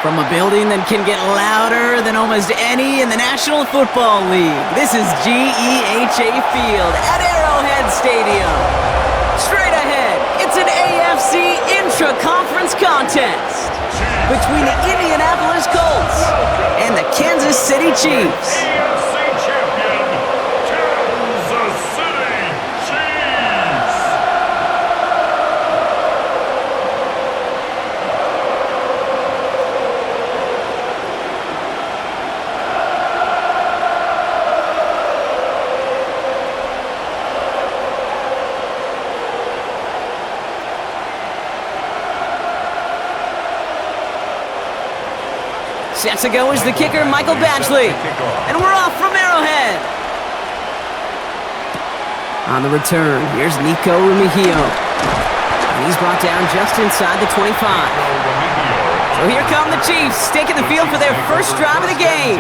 From a building that can get louder than almost any in the National Football League, this is GEHA Field at Arrowhead Stadium. Straight ahead, it's an AFC intra-conference contest between the Indianapolis Colts and the Kansas City Chiefs. Set to go is the kicker, Michael Batchley. And we're off from Arrowhead. On the return, here's Nico Remigio. And he's brought down just inside the 25. So here come the Chiefs, taking the field for their first drive of the game.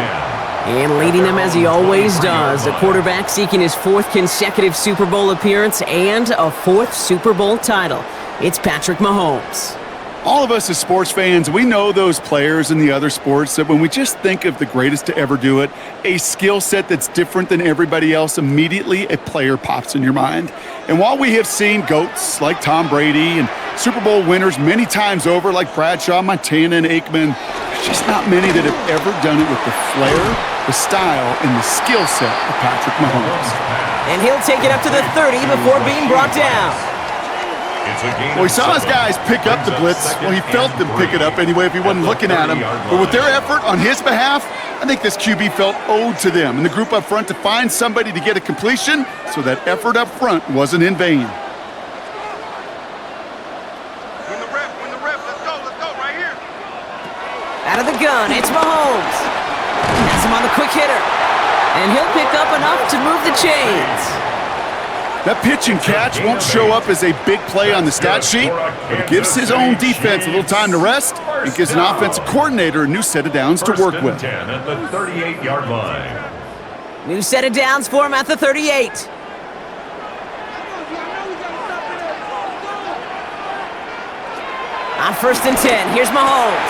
And leading them as he always does, the quarterback seeking his fourth consecutive Super Bowl appearance and a fourth Super Bowl title. It's Patrick Mahomes. All of us as sports fans, we know those players in the other sports that when we just think of the greatest to ever do it, a skill set that's different than everybody else, immediately a player pops in your mind. And while we have seen GOATs like Tom Brady and Super Bowl winners many times over like Bradshaw, Montana, and Aikman, there's just not many that have ever done it with the flair, the style, and the skill set of Patrick Mahomes. And he'll take it up to the 30 before being brought down. Well, he saw his guys pick up the blitz. Well, he felt them pick it up anyway if he wasn't looking at him. But with their effort on his behalf, I think this QB felt owed to them and the group up front to find somebody to get a completion, so that effort up front wasn't in vain. Win the rep, let's go, right here. Out of the gun, it's Mahomes. Has him on the quick hitter. And he'll pick up enough to move the chains. That pitch and catch won't show up as a big play on the stat sheet, but it gives his own defense a little time to rest and gives an offensive coordinator a new set of downs to work with. 10 at the 38-yard line. New set of downs for him at the 38. On 1st and 10, here's Mahomes.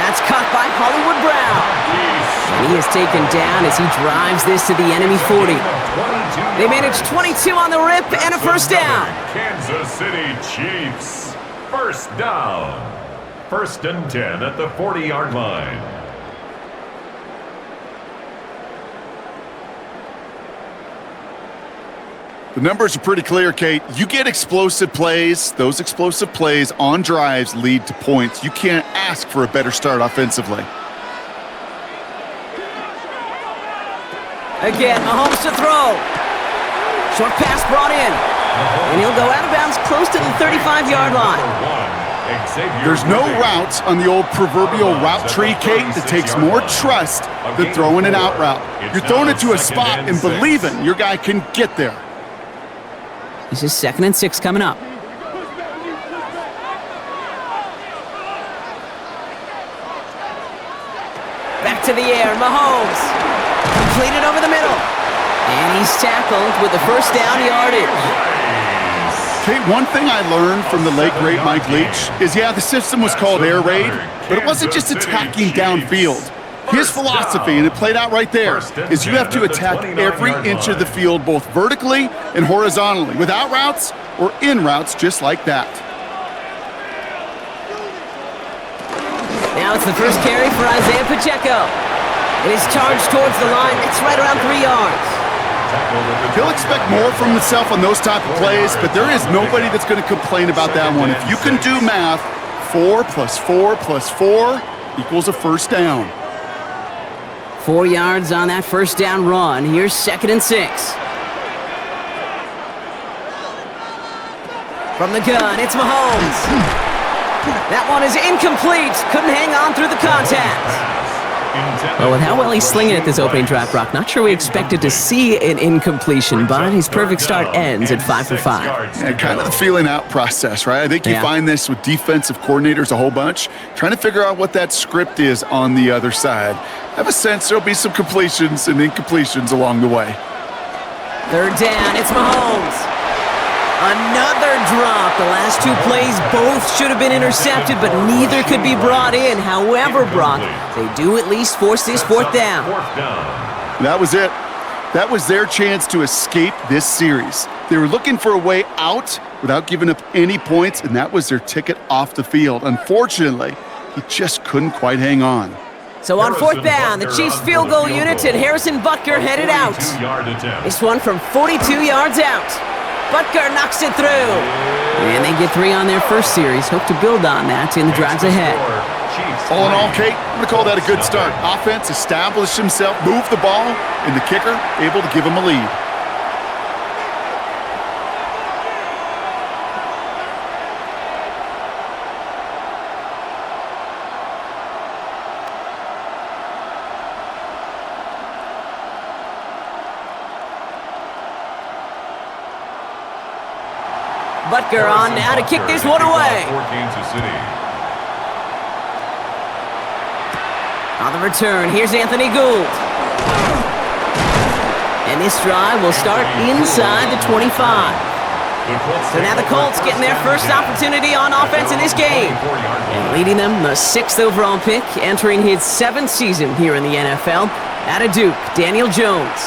That's caught by Hollywood Brown. And he is taken down as he drives this to the enemy 40. They managed 22 on the rip and a first down. Kansas City Chiefs. First down. 1st and 10 at the 40-yard line. The numbers are pretty clear, Kate. You get explosive plays. Those explosive plays on drives lead to points. You can't ask for a better start offensively. Again, Mahomes to throw. Short pass brought in. And he'll go out of bounds close to the 35-yard line. There's no routes on the old proverbial route tree, Kate, that takes more trust than throwing an out route. You're throwing it to a spot and believing your guy can get there. This is 2nd and 6 coming up. Back to the air, Mahomes. Completed over the middle. And he's tackled with the first down yardage. Kate, one thing I learned from the late, great Mike Leach is, yeah, the system was called air raid, but it wasn't just attacking downfield. His philosophy, and it played out right there, is you have to attack every inch of the field, both vertically and horizontally, without routes or in routes just like that. Now it's the first carry for Isaiah Pacheco. And he's charged towards the line. It's right around 3 yards. He'll expect more from himself on those type of plays, but there is nobody that's going to complain about that one. If you can do math, 4 + 4 + 4 equals a first down. 4 yards on that first down run. Here's 2nd and 6. From the gun, it's Mahomes. That one is incomplete. Couldn't hang on through the contact. Well, with how well he's slinging it this opening drive, Brock, not sure we expected to see an incompletion, but his perfect start ends at 5 for 5. Yeah, kind of the feeling out process, right? I think you find this with defensive coordinators a whole bunch, trying to figure out what that script is on the other side. I have a sense there'll be some completions and incompletions along the way. 3rd down, it's Mahomes. Another drop. The last two plays both should have been intercepted, but neither could be brought in. However, Brock, they do at least force this fourth down. That was it. That was their chance to escape this series. They were looking for a way out without giving up any points, and that was their ticket off the field. Unfortunately, he just couldn't quite hang on. So on fourth down, the Chiefs field goal unit and Harrison Butker headed out. This one from 42 yards out. Butker knocks it through. And they get 3 on their first series. Hope to build on that in the drives ahead. All in all, Kate, I'm going to call that a good start. Offense established himself, moved the ball, and the kicker able to give him a lead. Butker on now to kick this one away. On the return, here's Anthony Gould. And this drive will start inside the 25. So now the Colts getting their first opportunity on offense in this game. And leading them, the 6th overall pick, entering his 7th season here in the NFL. Out of Duke, Daniel Jones.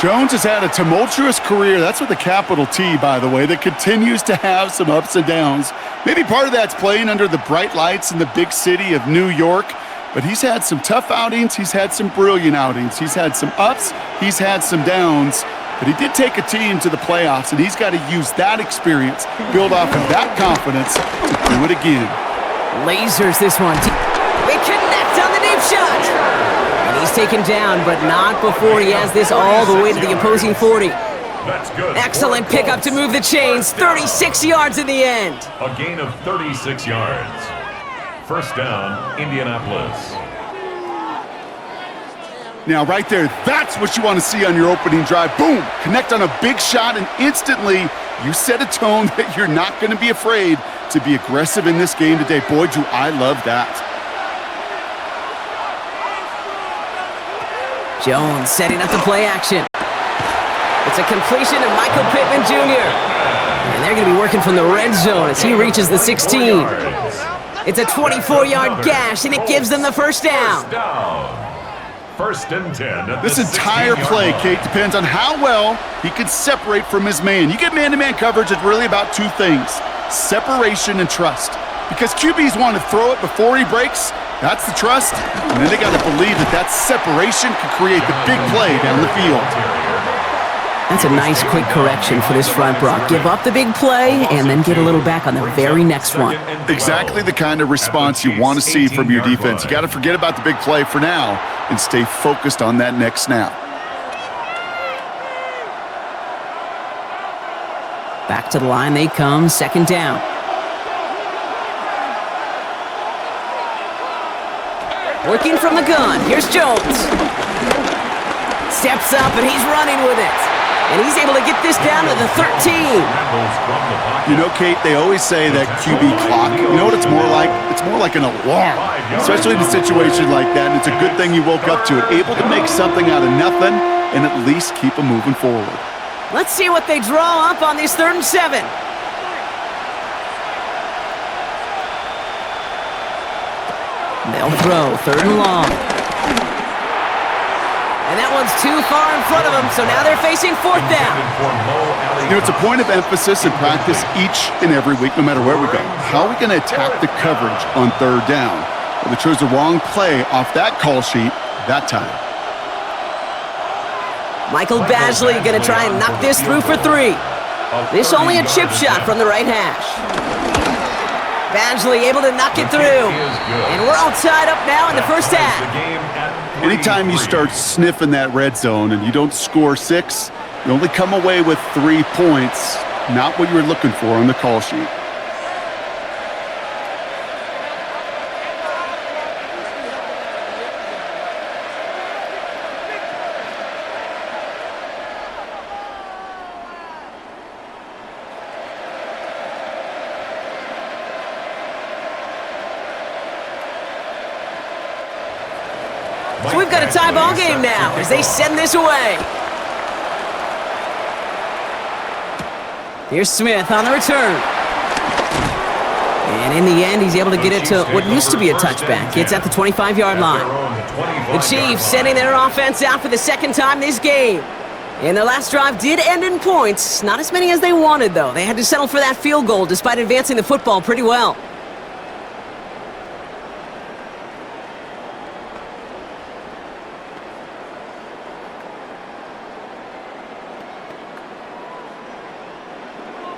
Jones has had a tumultuous career. That's with a capital T, by the way, that continues to have some ups and downs. Maybe part of that's playing under the bright lights in the big city of New York. But he's had some tough outings. He's had some brilliant outings. He's had some ups. He's had some downs. But he did take a team to the playoffs, and he's got to use that experience, build off of that confidence to do it again. Lasers this one. They connect on the deep shot. And he's taken down, but not before he has this all the way to the opposing 40. That's good. Excellent pickup to move the chains. 36 yards in the end. A gain of 36 yards. First down, Indianapolis. Now, right there, that's what you want to see on your opening drive. Boom! Connect on a big shot, and instantly you set a tone that you're not going to be afraid to be aggressive in this game today. Boy, do I love that. Jones setting up the play action. It's a completion to Michael Pittman Jr. And they're going to be working from the red zone as he reaches the 16. It's a 24-yard gash, and it gives them the first down. First and 10. This entire play, Kate, depends on how well he can separate from his man. You get man-to-man coverage, it's really about two things, separation and trust. Because QBs want to throw it before he breaks, that's the trust. And then they got to believe that that separation can create the big play down the field. That's a nice quick correction for this front, Brock. Give up the big play and then get a little back on the very next one. Exactly the kind of response you want to see from your defense. You got to forget about the big play for now and stay focused on that next snap. Back to the line they come, second down. Working from the gun, here's Jones. Steps up and he's running with it. And he's able to get this down to the 13. You know, Kate, they always say that QB clock, you know what it's more like? It's more like an alarm, especially in a situation like that. And it's a good thing you woke up to it, able to make something out of nothing and at least keep them moving forward. Let's see what they draw up on this 3rd and 7. They'll throw 3rd and long. And that one's too far in front of them, so now they're facing 4th down. You know, it's a point of emphasis in practice each and every week, no matter where we go. How are we going to attack the coverage on 3rd down? Well, they chose the wrong play off that call sheet that time. Michael Badgley going to try and knock this through for 3. This only a chip shot from the right hash. Badgley able to knock it through. And we're all tied up now in the first half. Anytime you start sniffing that red zone and you don't score 6, you only come away with 3 points, not what you were looking for on the call sheet. So we've got a tie ball game now as they send this away. Here's Smith on the return. And in the end, he's able to get it to what used to be a touchback. It's at the 25-yard line. The Chiefs sending their offense out for the second time this game. And their last drive did end in points. Not as many as they wanted, though. They had to settle for that field goal despite advancing the football pretty well.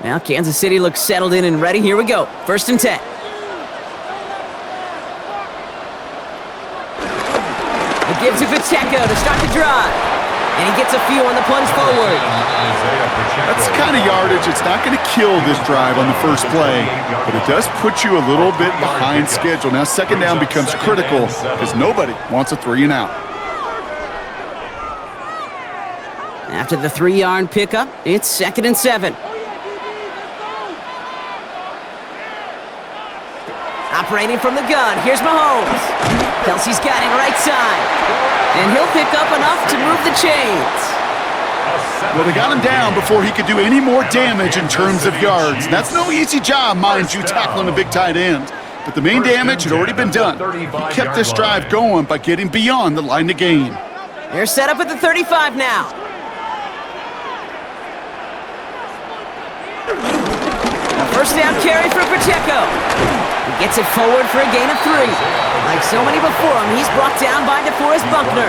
Now Kansas City looks settled in and ready. Here we go. 1st and 10. He gives it Pacheco to start the drive. And he gets a few on the plunge forward. That's the kind of yardage. It's not going to kill this drive on the first play, but it does put you a little bit behind schedule. Now 2nd down becomes critical because nobody wants a 3-and-out. After the 3-yard pickup, it's 2nd and 7. Operating from the gun, here's Mahomes. Kelsey's got it right side. And he'll pick up enough to move the chains. Well, they got him down before he could do any more damage in terms of yards. That's no easy job, mind you, tackling a big tight end. But the main damage had already been done. He kept this drive going by getting beyond the line to gain. They're set up at the 35 now. A 1st down carry for Pacheco. He gets it forward for a gain of 3. Like so many before him, he's brought down by DeForest Buckner.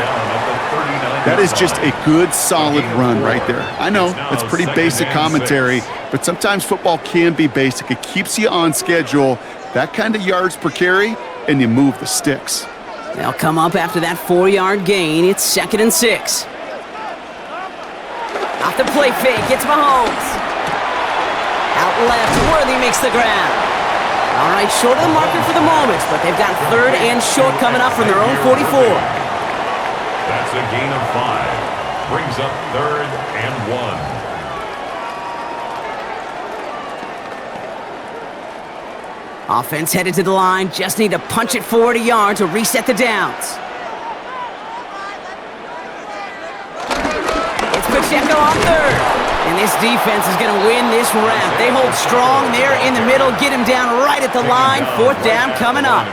That is just a good, solid run right there. I know, it's pretty basic commentary, but sometimes football can be basic. It keeps you on schedule, that kind of yards per carry, and you move the sticks. They'll come up after that 4-yard gain. It's 2nd and 6. Off the play fake, it's Mahomes. Out left, Worthy makes the ground. All right, short of the marker for the moment, but they've got 3rd and short coming up from their own 44. That's a gain of 5. Brings up 3rd and 1. Offense headed to the line. Just need to punch it forward a yard to reset the downs. It's Pacheco on 3rd. And this defense is going to win this round. They hold strong there in the middle, get him down right at the line. 4th down coming up.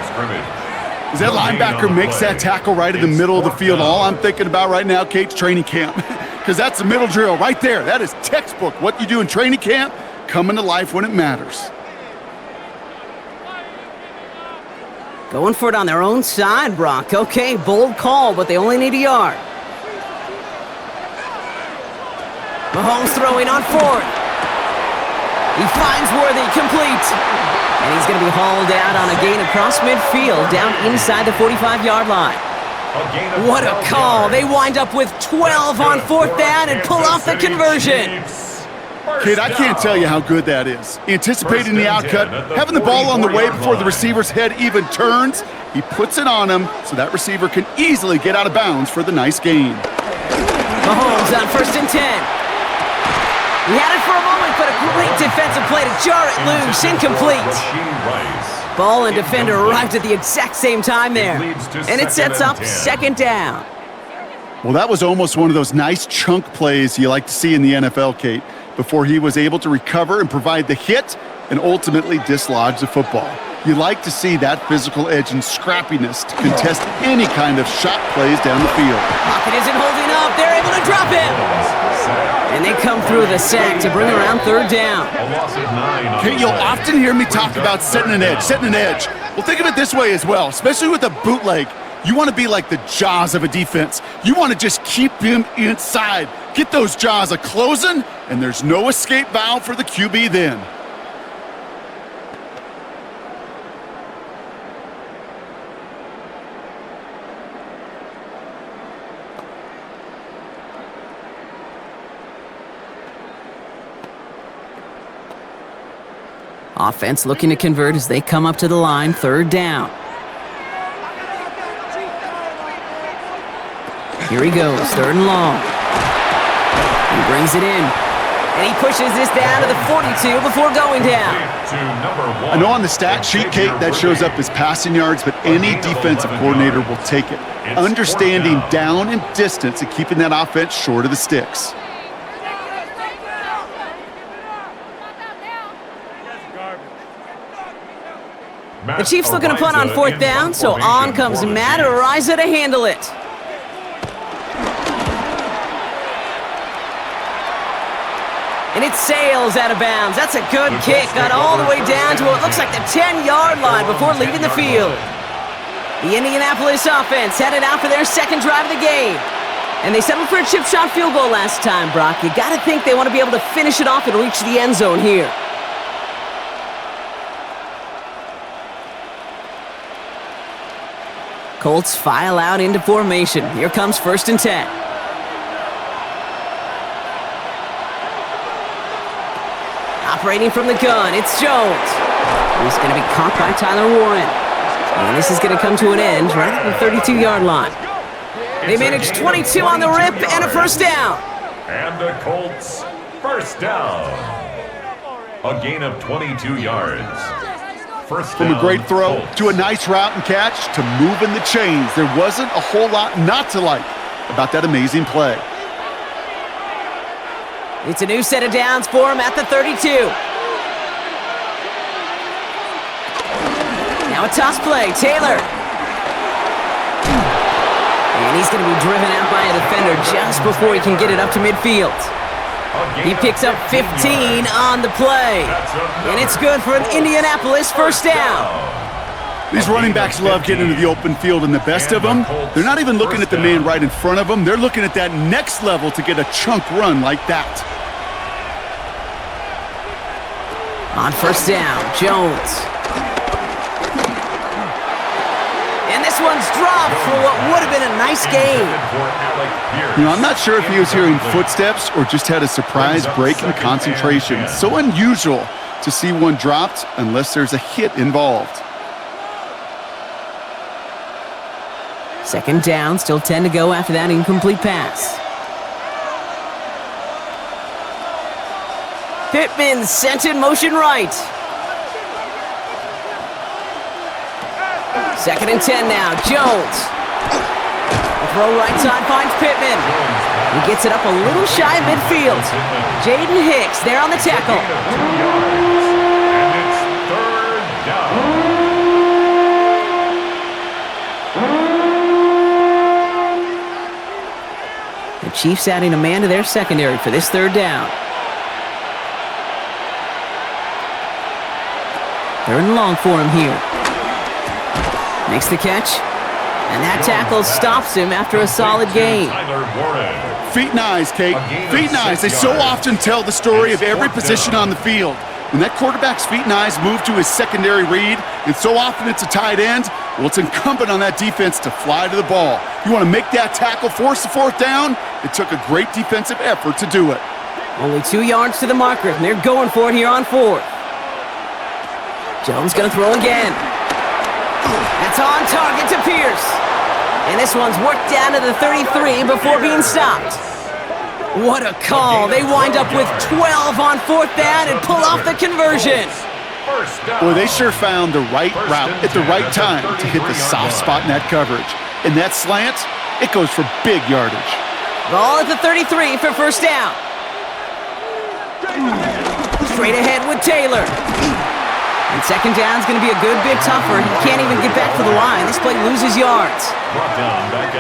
As that linebacker makes that tackle right in the middle of the field, all I'm thinking about right now, Kate's training camp. Because that's the middle drill right there. That is textbook. What you do in training camp, coming to life when it matters. Going for it on their own side, Brock. Okay, bold call, but they only need a yard. Mahomes throwing on 4th. He finds Worthy, complete. And he's going to be hauled out on a gain across midfield, down inside the 45-yard line. What a call. They wind up with 12 on 4th down and pull off the conversion. Kid, I can't tell you how good that is. Anticipating the outcut, having the ball on the way before the receiver's head even turns, he puts it on him so that receiver can easily get out of bounds for the nice gain. Mahomes on 1st and 10. He had it for a moment, but a great defensive play to jar it loose. Incomplete. Ball and defender arrived at the exact same time there. And it sets up 2nd down. Well, that was almost one of those nice chunk plays you like to see in the NFL, Kate, before he was able to recover and provide the hit and ultimately dislodge the football. You like to see that physical edge and scrappiness to contest any kind of shot plays down the field. Pocket isn't holding up. They're able to drop him. And they come through the sack to bring around 3rd down. Kate, you'll often hear me talk about setting an edge, Well, think of it this way as well, especially with a bootleg. You want to be like the jaws of a defense. You want to just keep him inside. Get those jaws a-closing, and there's no escape valve for the QB then. Offense looking to convert as they come up to the line, 3rd down. Here he goes, 3rd and long. He brings it in. And he pushes this down to the 42 before going down. I know on the stat sheet, Kate, that shows up as passing yards, but any defensive coordinator will take it. Understanding down and distance and keeping that offense short of the sticks. The Chiefs looking to punt on fourth down, so on comes Matt Ariza to handle it. And it sails out of bounds. That's a good kick. Got all the way down to what looks like the 10-yard line before leaving the field. The Indianapolis offense headed out for their second drive of the game. And they settled for a chip shot field goal last time, Brock. You got to think they want to be able to finish it off and reach the end zone here. Colts file out into formation. Here comes 1st and 10. Operating from the gun, it's Jones. He's going to be caught by Tyler Warren. And this is going to come to an end right at the 32-yard line. They managed 22 on the rip and a first down. And the Colts, first down. A gain of 22 yards. First From down, a great throw Colts. to a nice route and catch to moving the chains, there wasn't a whole lot not to like about that amazing play. It's a new set of downs for him at the 32. Now a toss play, Taylor. And he's going to be driven out by a defender just before he can get it up to midfield. He picks up 15 on the play. And it's good for an Indianapolis first down. These running backs love getting into the open field, and the best of them, they're not even looking at the man right in front of them. They're looking at that next level to get a chunk run like that. On first down, Jones. And this one's dropped for what would have been a nice game. You know, I'm not sure if he was hearing footsteps or just had a surprise break in concentration. So unusual to see one dropped unless there's a hit involved. Second down, still 10 to go after that incomplete pass. Pittman sent in motion right. Second and 10 now, Jones. The throw right side finds Pittman. He gets it up a little shy of midfield. Jaden Hicks there on the tackle. 2 yards. And it's third down. The Chiefs adding a man to their secondary for this third down. Third and long for him here. Makes the catch. And that tackle stops him after a solid gain. Feet and eyes, Kate. Feet and eyes. They so often tell the story of every position on the field. When that quarterback's feet and eyes move to his secondary read, and so often it's a tight end, well, it's incumbent on that defense to fly to the ball. You want to make that tackle, force the fourth down? It took a great defensive effort to do it. Only 2 yards to the marker, and they're going for it here on fourth. Jones going to throw again. That's on target to Pierce. And this one's worked down to the 33 before being stopped. What a call. They wind up with 12 on fourth down and pull off the conversion. Boy, they sure found the right route at the right time to hit the soft spot in that coverage. And that slant, it goes for big yardage. Ball at the 33 for first down. Straight ahead with Taylor. And second down's going to be a good bit tougher. He can't even get back to the line. This play loses yards.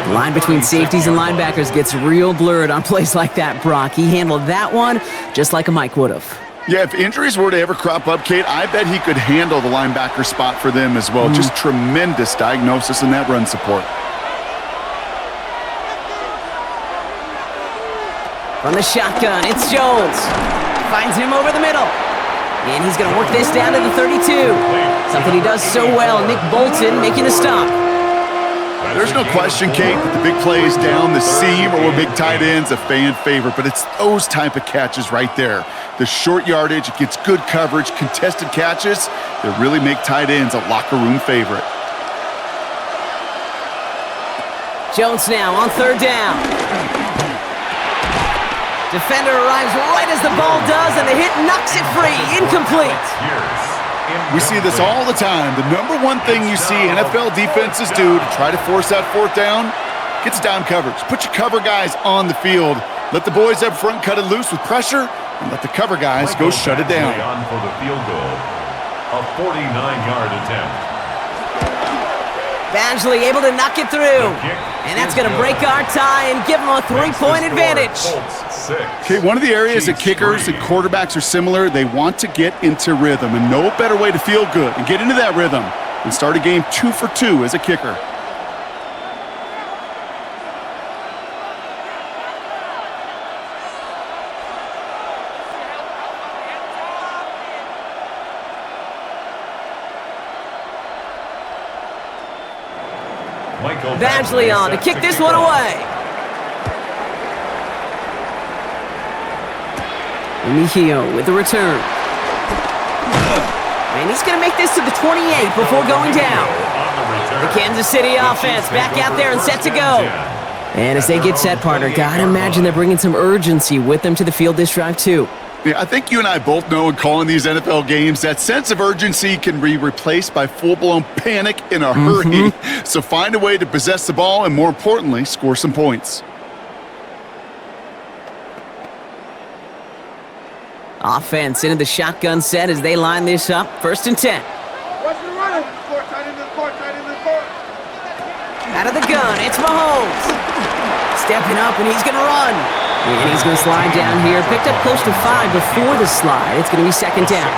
The line between safeties and linebackers gets real blurred on plays like that, Brock. He handled that one just like a Mike would have. Yeah, if injuries were to ever crop up, Kate, I bet he could handle the linebacker spot for them as well. Just tremendous diagnosis in that run support. From the shotgun, it's Jones. Finds him over the middle. And he's going to work this down to the 32. Something he does so well, Nick Bolton making a stop. There's no question, Kate, that the big plays down the seam or big tight ends a fan favorite, but it's those type of catches right there. The short yardage, it gets good coverage, contested catches that really make tight ends a locker room favorite. Jones now on third down. Defender arrives right as the ball does, and the hit knocks it free. Incomplete. We see this all the time. The number one thing you see NFL defenses do to try to force that fourth down, gets down coverage. Put your cover guys on the field. Let the boys up front cut it loose with pressure, and let the cover guys go shut it down. On for the field goal. A 49-yard attempt. Badgley able to knock it through. And that's going to break our tie and give them a 3-point advantage. Okay, one of the areas that kickers and quarterbacks are similar, they want to get into rhythm, and no better way to feel good and get into that rhythm than start a game 2 for 2 as a kicker. Badgley on to kick this one away. Mejio with the return. And he's going to make this to the 28 before going down. The Kansas City offense back out there and set to go. And as they get set, partner, gotta imagine they're bringing some urgency with them to the field this drive too. Yeah, I think you and I both know in calling these NFL games that sense of urgency can be replaced by full-blown panic in a hurry. So find a way to possess the ball and, more importantly, score some points. Offense into the shotgun set as they line this up. 1st and 10. Out of the gun, it's Mahomes. Stepping up, and he's going to run. And he's going to slide down here. Picked up close to 5 before the slide. It's going to be 2nd down.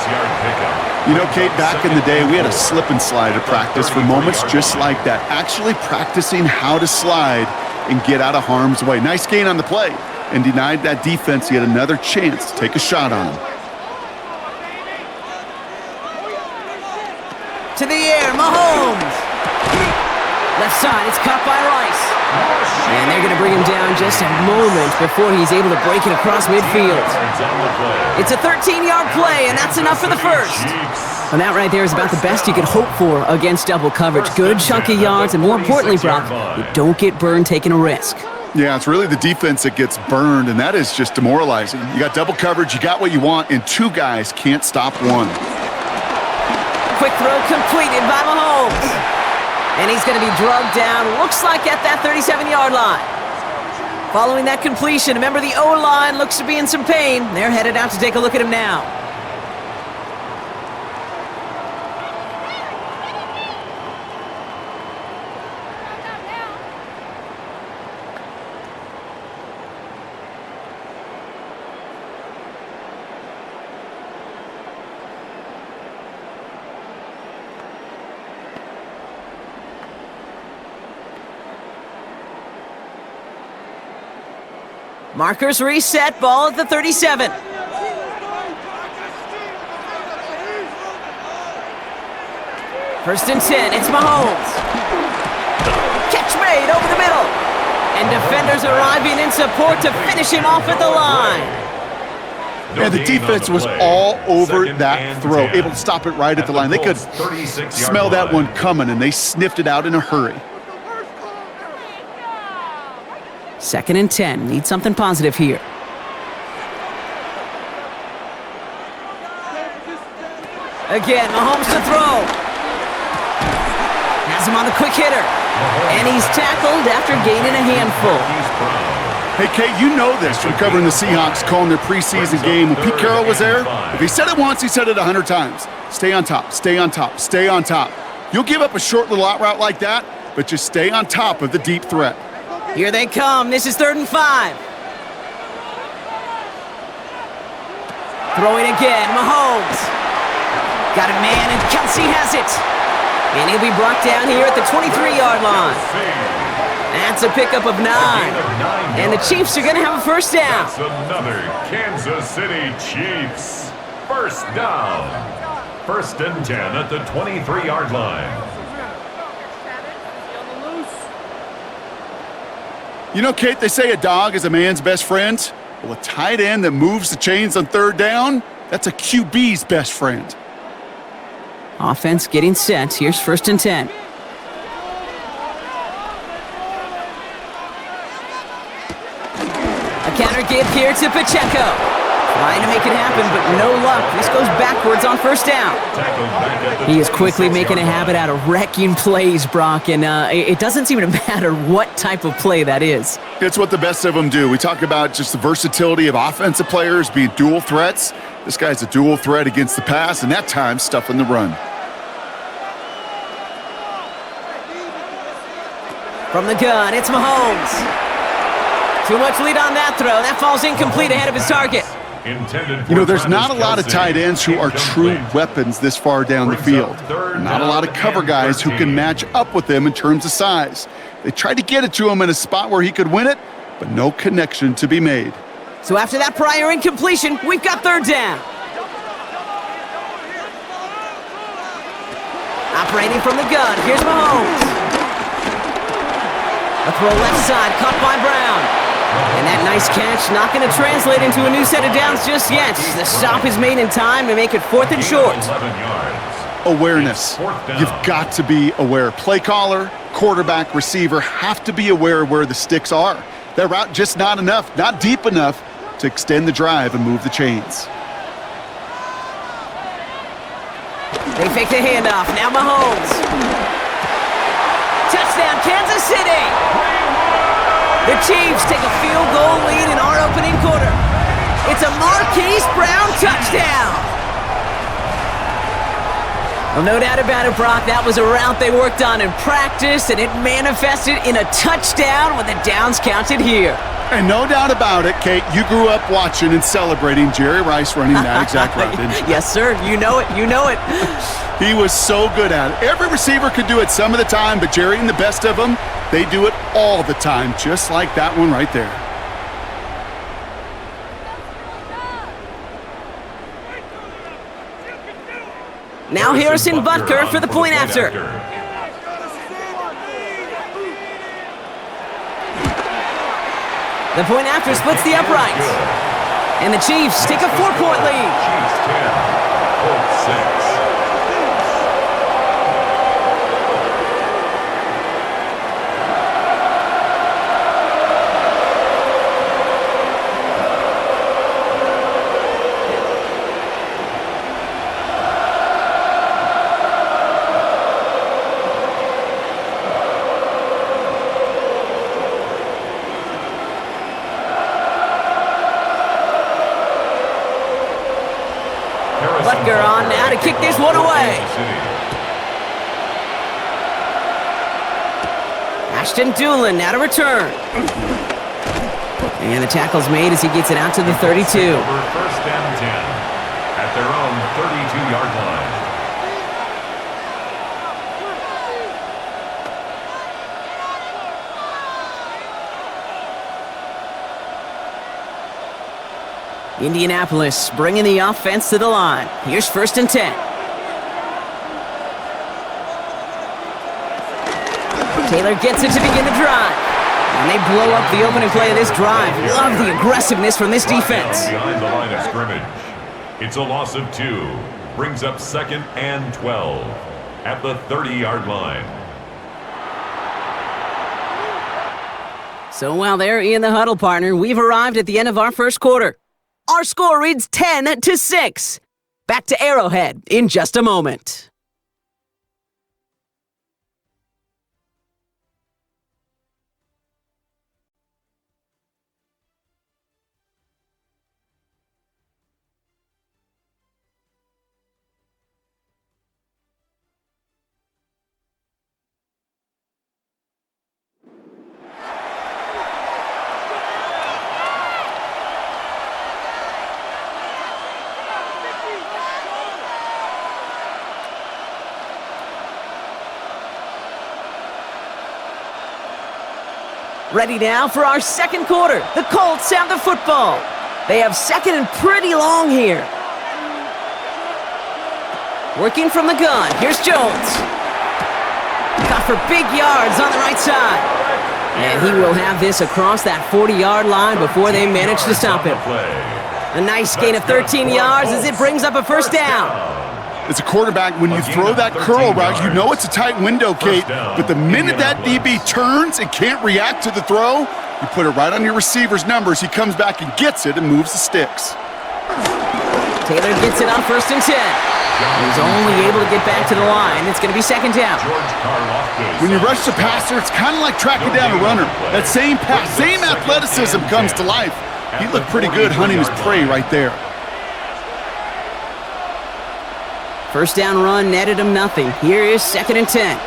You know, Kate, back in the day, we had a slip and slide at practice for moments just like that. Actually practicing how to slide and get out of harm's way. Nice gain on the play, and denied that defense yet another chance to take a shot on him. To the air, Mahomes. Left side, it's caught by Rice. And they're going to bring him down just a moment before he's able to break it across midfield. It's a 13-yard play, and that's enough for the first. And that right there is about the best you could hope for against double coverage. Good chunky yards, and more importantly, Brock, you don't get burned taking a risk. Yeah, it's really the defense that gets burned, and that is just demoralizing. You got double coverage, you got what you want, and 2 guys can't stop one. Quick throw completed by Mahomes. And he's going to be drugged down, looks like at that 37-yard line. Following that completion, remember the O-line looks to be in some pain. They're headed out to take a look at him now. Markers reset, ball at the 37. First and 10, it's Mahomes. Catch made over the middle. And defenders arriving in support to finish him off at the line. Yeah, the defense was all over that throw, able to stop it right at the line. They could smell that one coming, and they sniffed it out in a hurry. 2nd and 10. Need something positive here. Again, Mahomes to throw. Has him on the quick hitter. And he's tackled after gaining a handful. Hey, Kate, you know this from covering the Seahawks, calling their preseason game. When Pete Carroll was there, if he said it once, he said it 100 times. Stay on top, stay on top, stay on top. You'll give up a short little out route like that, but just stay on top of the deep threat. Here they come. This is 3rd and 5. Throwing again. Mahomes. Got a man, and Kelsey has it. And he'll be brought down here at the 23-yard line. That's a pickup of 9. And the Chiefs are going to have a 1st down. That's another Kansas City Chiefs. 1st down. 1st and 10 at the 23-yard line. You know, Kate, they say a dog is a man's best friend. Well, a tight end that moves the chains on 3rd down, that's a QB's best friend. Offense getting set. Here's 1st and 10. A counter give here to Pacheco. Trying to make it happen, but no luck. This goes backwards on 1st down. He is quickly making a habit out of wrecking plays, Brock, and it doesn't seem to matter what type of play that is. It's what the best of them do. We talk about just the versatility of offensive players being dual threats. This guy's a dual threat against the pass, and that time stuffing the run. From the gun, it's Mahomes. Too much lead on that throw. That falls incomplete ahead of his target. There's not a lot of tight ends who are true weapons this far down the field. Not a lot of cover guys who can match up with them in terms of size. They tried to get it to him in a spot where he could win it, but no connection to be made. So after that prior incompletion, we've got third down. Operating from the gun, here's Mahomes. A throw left side, caught by Brown. And that nice catch not going to translate into a new set of downs just yet. The stop is made in time to make it 4th and short. Awareness. You've got to be aware. Play caller, quarterback, receiver have to be aware of where the sticks are. That route just not enough, not deep enough to extend the drive and move the chains. They fake the handoff. Now Mahomes. Touchdown, Kansas City! The Chiefs take a field goal lead in our opening quarter. It's a Marquise Brown touchdown! Well, no doubt about it, Brock. That was a route they worked on in practice, and it manifested in a touchdown when the downs counted here. And no doubt about it, Kate, you grew up watching and celebrating Jerry Rice running that exact route, didn't you? Yes, sir. You know it. You know it. He was so good at it. Every receiver could do it some of the time, but Jerry and the best of them, they do it all the time, just like that one right there. Now Harrison Butker for the point after. The point after splits the uprights. And the Chiefs take a 4-point lead. Chiefs 10, Colts 6. Butker on now to kick this one away. Ashton Doolin now to return. And the tackle's made as he gets it out to the 32. First and 10 at their own 32-yard line. Indianapolis bringing the offense to the line. Here's 1st and 10. Taylor gets it to begin the drive. And they blow up the opening play of this drive. Love the aggressiveness from this defense. Behind the line of scrimmage. It's a loss of 2. Brings up 2nd and 12 at the 30-yard line. So while they're in the huddle, partner, we've arrived at the end of our first quarter. Our score reads 10-6. Back to Arrowhead in just a moment. Ready now for our second quarter. The Colts have the football. They have second and pretty long here. Working from the gun. Here's Jones. Got for big yards on the right side. And he will have this across that 40-yard line before they manage to stop him. A nice gain of 13 yards as it brings up a first down. As a quarterback, when you throw that curl route, you know it's a tight window, Kate. But the minute that DB turns and can't react to the throw, you put it right on your receiver's numbers. He comes back and gets it and moves the sticks. Taylor gets it on 1st and 10. He's only able to get back to the line. It's going to be 2nd down. When you rush the passer, it's kind of like tracking down a runner. That same pass, same athleticism comes to life. He looked pretty good hunting his prey right there. First down run netted him nothing. Here is 2nd and 10.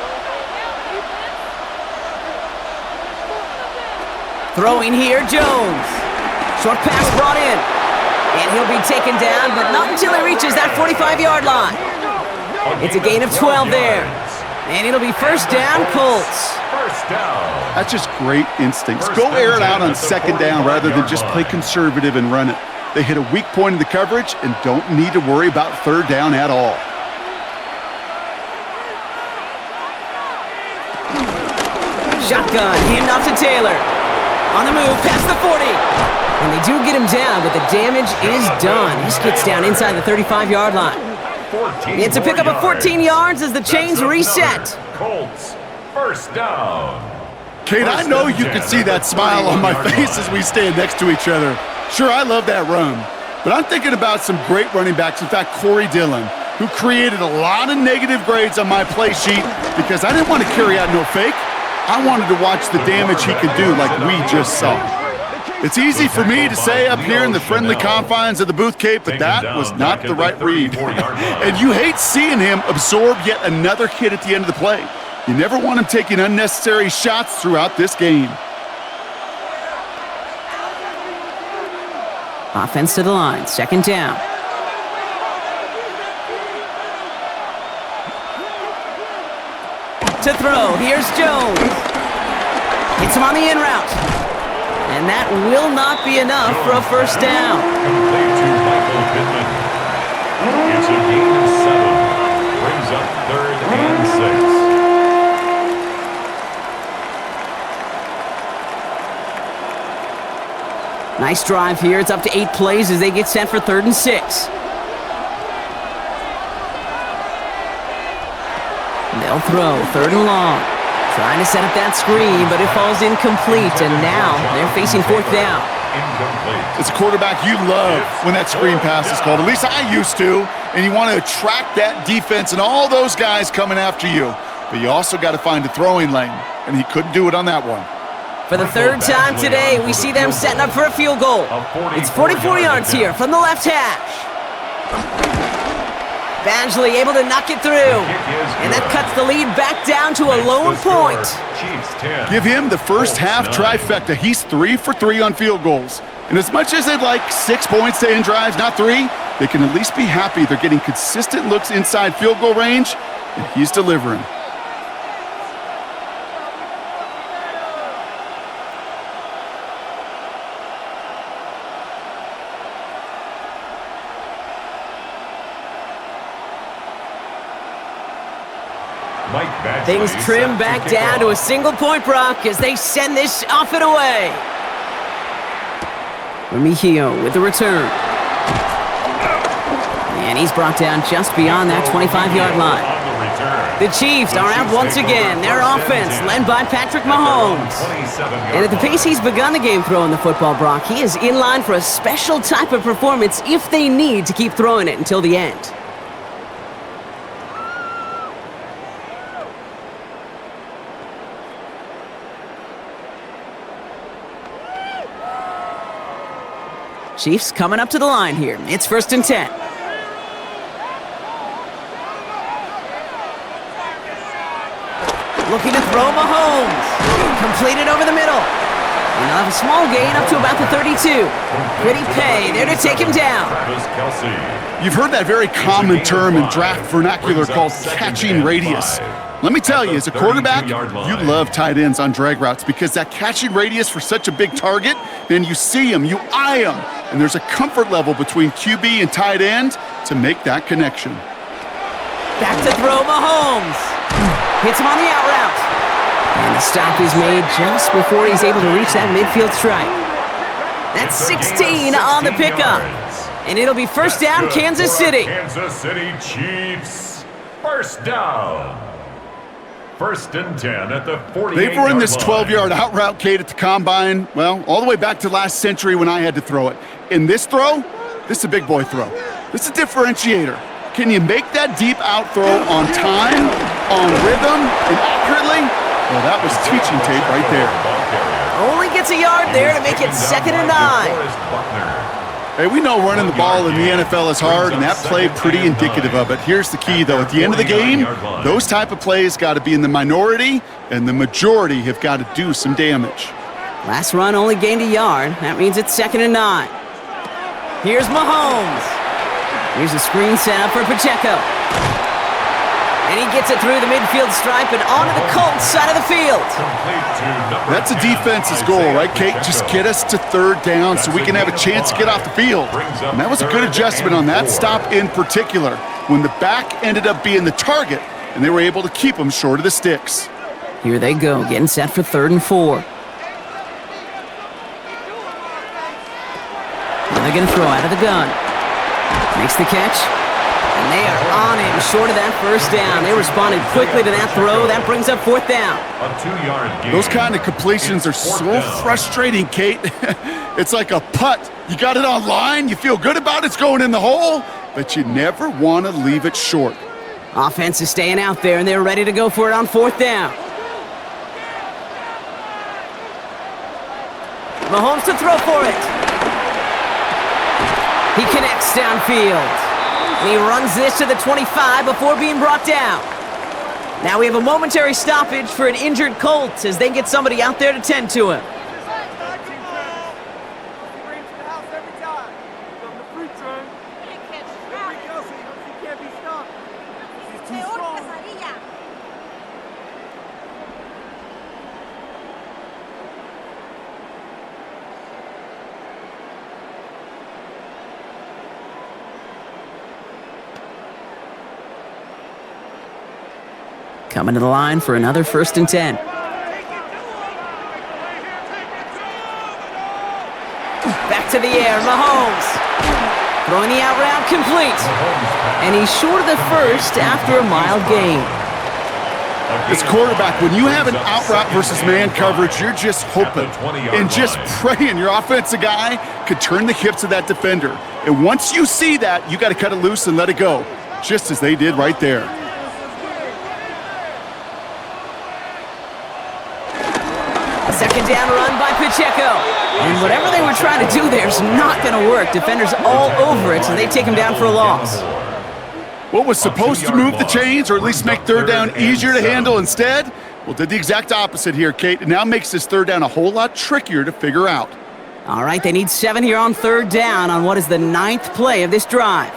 Throwing here, Jones. Short pass brought in. And he'll be taken down, but not until he reaches that 45-yard line. It's a gain of 12 there. And it'll be first down, Colts. First down. That's just great instincts. Go air it out on second down rather than just play conservative and run it. They hit a weak point in the coverage and don't need to worry about third down at all. Shotgun, hand off to Taylor. On the move, past the 40. And they do get him down, but the damage is done. This gets down inside the 35-yard line. It's a pickup of 14 yards as the chains reset. Colts, first down. Kate, I know you can see that smile on my face as we stand next to each other. Sure, I love that run, but I'm thinking about some great running backs. In fact, Corey Dillon, who created a lot of negative grades on my play sheet because I didn't want to carry out no fake. I wanted to watch the damage he could do like we just saw. It's easy for me to say up here in the friendly confines of the booth, Kate, but that was not the right read. And you hate seeing him absorb yet another hit at the end of the play. You never want him taking unnecessary shots throughout this game. Offense to the line, second down. To throw, here's Jones. Hits him on the in route. And that will not be enough for a first down. Complete to Michael Pittman. It's a gain of 7. Brings up third and 6. Nice drive here. It's up to 8 plays as they get set for 3rd and 6. They'll throw, 3rd and long. Trying to set up that screen, but it falls incomplete, and now they're facing 4th down. As a quarterback, you love when that screen pass is called. At least I used to, and you want to attract that defense and all those guys coming after you. But you also got to find a throwing lane, and he couldn't do it on that one. For the 3rd time today, we see them setting up for a field goal. It's 44 yards here from the left hash. Badgley able to knock it through. And that cuts the lead back down to a lone point. Give him the first half trifecta. He's 3 for 3 on field goals. And as much as they'd like 6 points to end drives, not 3, they can at least be happy they're getting consistent looks inside field goal range, and he's delivering. Things trim back down to a single point, Brock, as they send this off and away. Remigio with the return. And he's brought down just beyond that 25-yard line. The Chiefs are out once again. Their offense led by Patrick Mahomes. And at the pace he's begun the game throwing the football, Brock, he is in line for a special type of performance if they need to keep throwing it until the end. Chiefs coming up to the line here. It's 1st and 10. Looking to throw Mahomes. Completed over the middle. And they'll have a small gain up to about the 32. Pretty pay there to take him down. You've heard that very common term in draft vernacular called catching radius. Let me tell you, as a quarterback, you love tight ends on drag routes because that catching radius for such a big target, then you see him, you eye him, and there's a comfort level between QB and tight end to make that connection. Back to throw Mahomes. Hits him on the out route. And the stop is made just before he's able to reach that midfield stripe. That's 16 on the pickup. And it'll be first down, Kansas City. Kansas City Chiefs, first down. 1st and 10 at the 48-yard line. They've run this 12-yard out route, Kate, at the combine, well, all the way back to last century when I had to throw it. In this throw, this is a big boy throw. This is a differentiator. Can you make that deep out throw on time, on rhythm, and accurately? Well, that was teaching tape right there. Only gets a yard there to make it 2nd and 9. Hey, we know running the ball in the NFL is hard, and that play pretty indicative of it. Here's the key, though. At the end of the game, those type of plays got to be in the minority, and the majority have got to do some damage. Last run only gained a yard. That means it's 2nd and 9. Here's Mahomes. Here's a screen set up for Pacheco. And he gets it through the midfield stripe and onto the Colts side of the field. That's a defense's goal, right, Kate? Just get us to 3rd down so we can have a chance to get off the field. And that was a good adjustment on that stop in particular, when the back ended up being the target, and they were able to keep him short of the sticks. Here they go, getting set for 3rd and 4. Now they're going to throw out of the gun. Makes the catch. And they are on him, short of that 1st down. They responded quickly to that throw. That brings up 4th down. A 2-yard gain. Those kind of completions are so frustrating, Kate. It's like a putt. You got it on line, you feel good about it's going in the hole, but you never want to leave it short. Offense is staying out there, and they're ready to go for it on 4th down. Mahomes to throw for it. He connects downfield. And he runs this to the 25 before being brought down. Now we have a momentary stoppage for an injured Colts as they get somebody out there to tend to him. Coming to the line for another 1st and 10. Back to the air, Mahomes. Throwing the out route complete. And he's short of the 1st after a mild gain. As quarterback, when you have an out route versus man coverage, you're just hoping and just praying your offensive guy could turn the hips of that defender. And once you see that, you got to cut it loose and let it go, just as they did right there. Second down run by Pacheco. And whatever they were trying to do there is not going to work. Defenders all over it, so they take him down for a loss. What was supposed to move the chains or at least make 3rd down easier to handle instead? Well, did the exact opposite here, Kate. It now makes this 3rd down a whole lot trickier to figure out. All right, they need 7 here on 3rd down on what is the 9th play of this drive.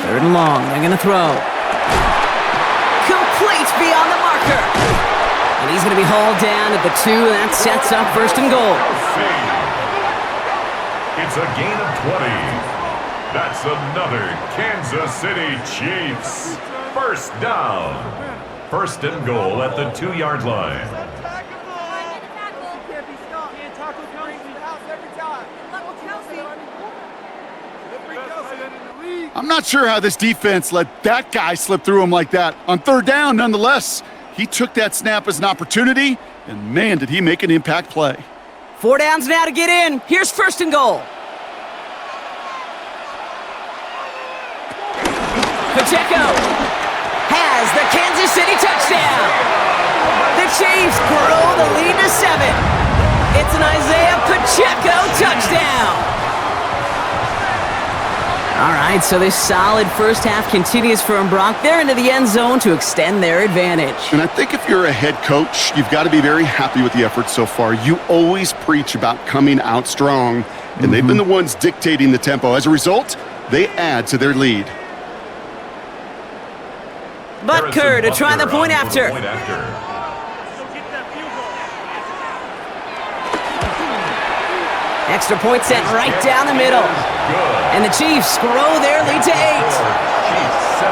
3rd and long, they're going to throw. Complete beyond the marker. And he's going to be hauled down at the 2, and that sets up 1st and goal. It's a gain of 20. That's another Kansas City Chiefs. 1st down. 1st and goal at the 2-yard line. I'm not sure how this defense let that guy slip through him like that. On 3rd down, nonetheless, he took that snap as an opportunity, and man, did he make an impact play. 4 downs now to get in. Here's 1st and goal. Pacheco has the Kansas City touchdown. The Chiefs grow the lead to 7. It's an Isaiah Pacheco touchdown. All right, so this solid 1st half continues for Brock. They're into the end zone to extend their advantage. And I think if you're a head coach, you've got to be very happy with the effort so far. You always preach about coming out strong, and they've been the ones dictating the tempo. As a result, they add to their lead. Butker to try the point after. Extra point sent right down the middle. And the Chiefs grow their lead to 8. Chiefs 17,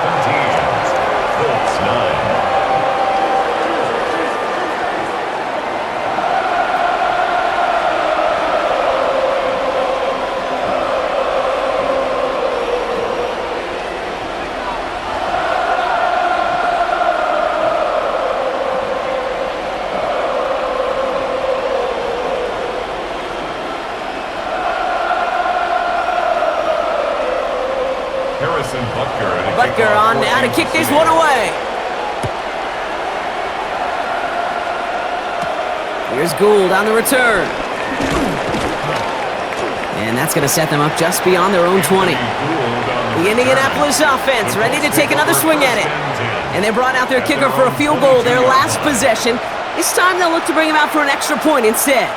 Colts 9. Butker on now to kick this one away. Here's Gould on the return. And that's going to set them up just beyond their own 20. The Indianapolis offense ready to take another swing at it. And they brought out their kicker for a field goal their last possession. This time they'll look to bring him out for an extra point instead.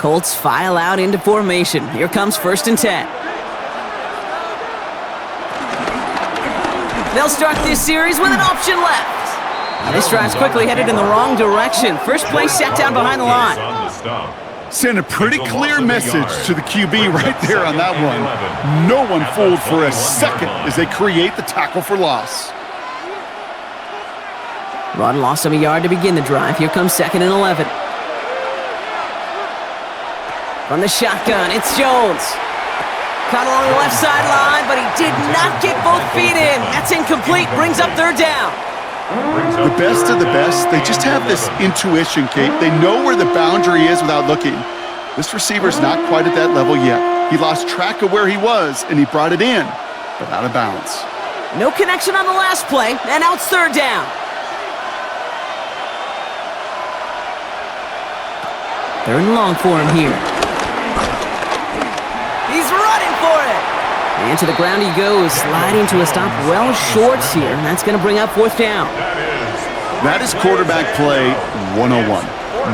Colts file out into formation. Here comes 1st and 10. They'll start this series with an option left. This drive's quickly headed in the wrong direction. First play set down behind the line. Send a pretty clear message to the QB right there on that one. No one fooled for a second as they create the tackle for loss. Rod lost him a yard to begin the drive. Here comes 2nd and 11. From the shotgun, it's Jones. Caught along the left sideline, but he did not get both feet in. That's incomplete. Brings up 3rd down. The best of the best, they just have this intuition, Kate. They know where the boundary is without looking. This receiver's not quite at that level yet. He lost track of where he was, and he brought it in, but out of bounds. No connection on the last play, and now it's 3rd down. 3rd and long for him here. He's running for it. And to the ground he goes, sliding to a stop well short here. And that's going to bring up 4th down. That is quarterback play 101.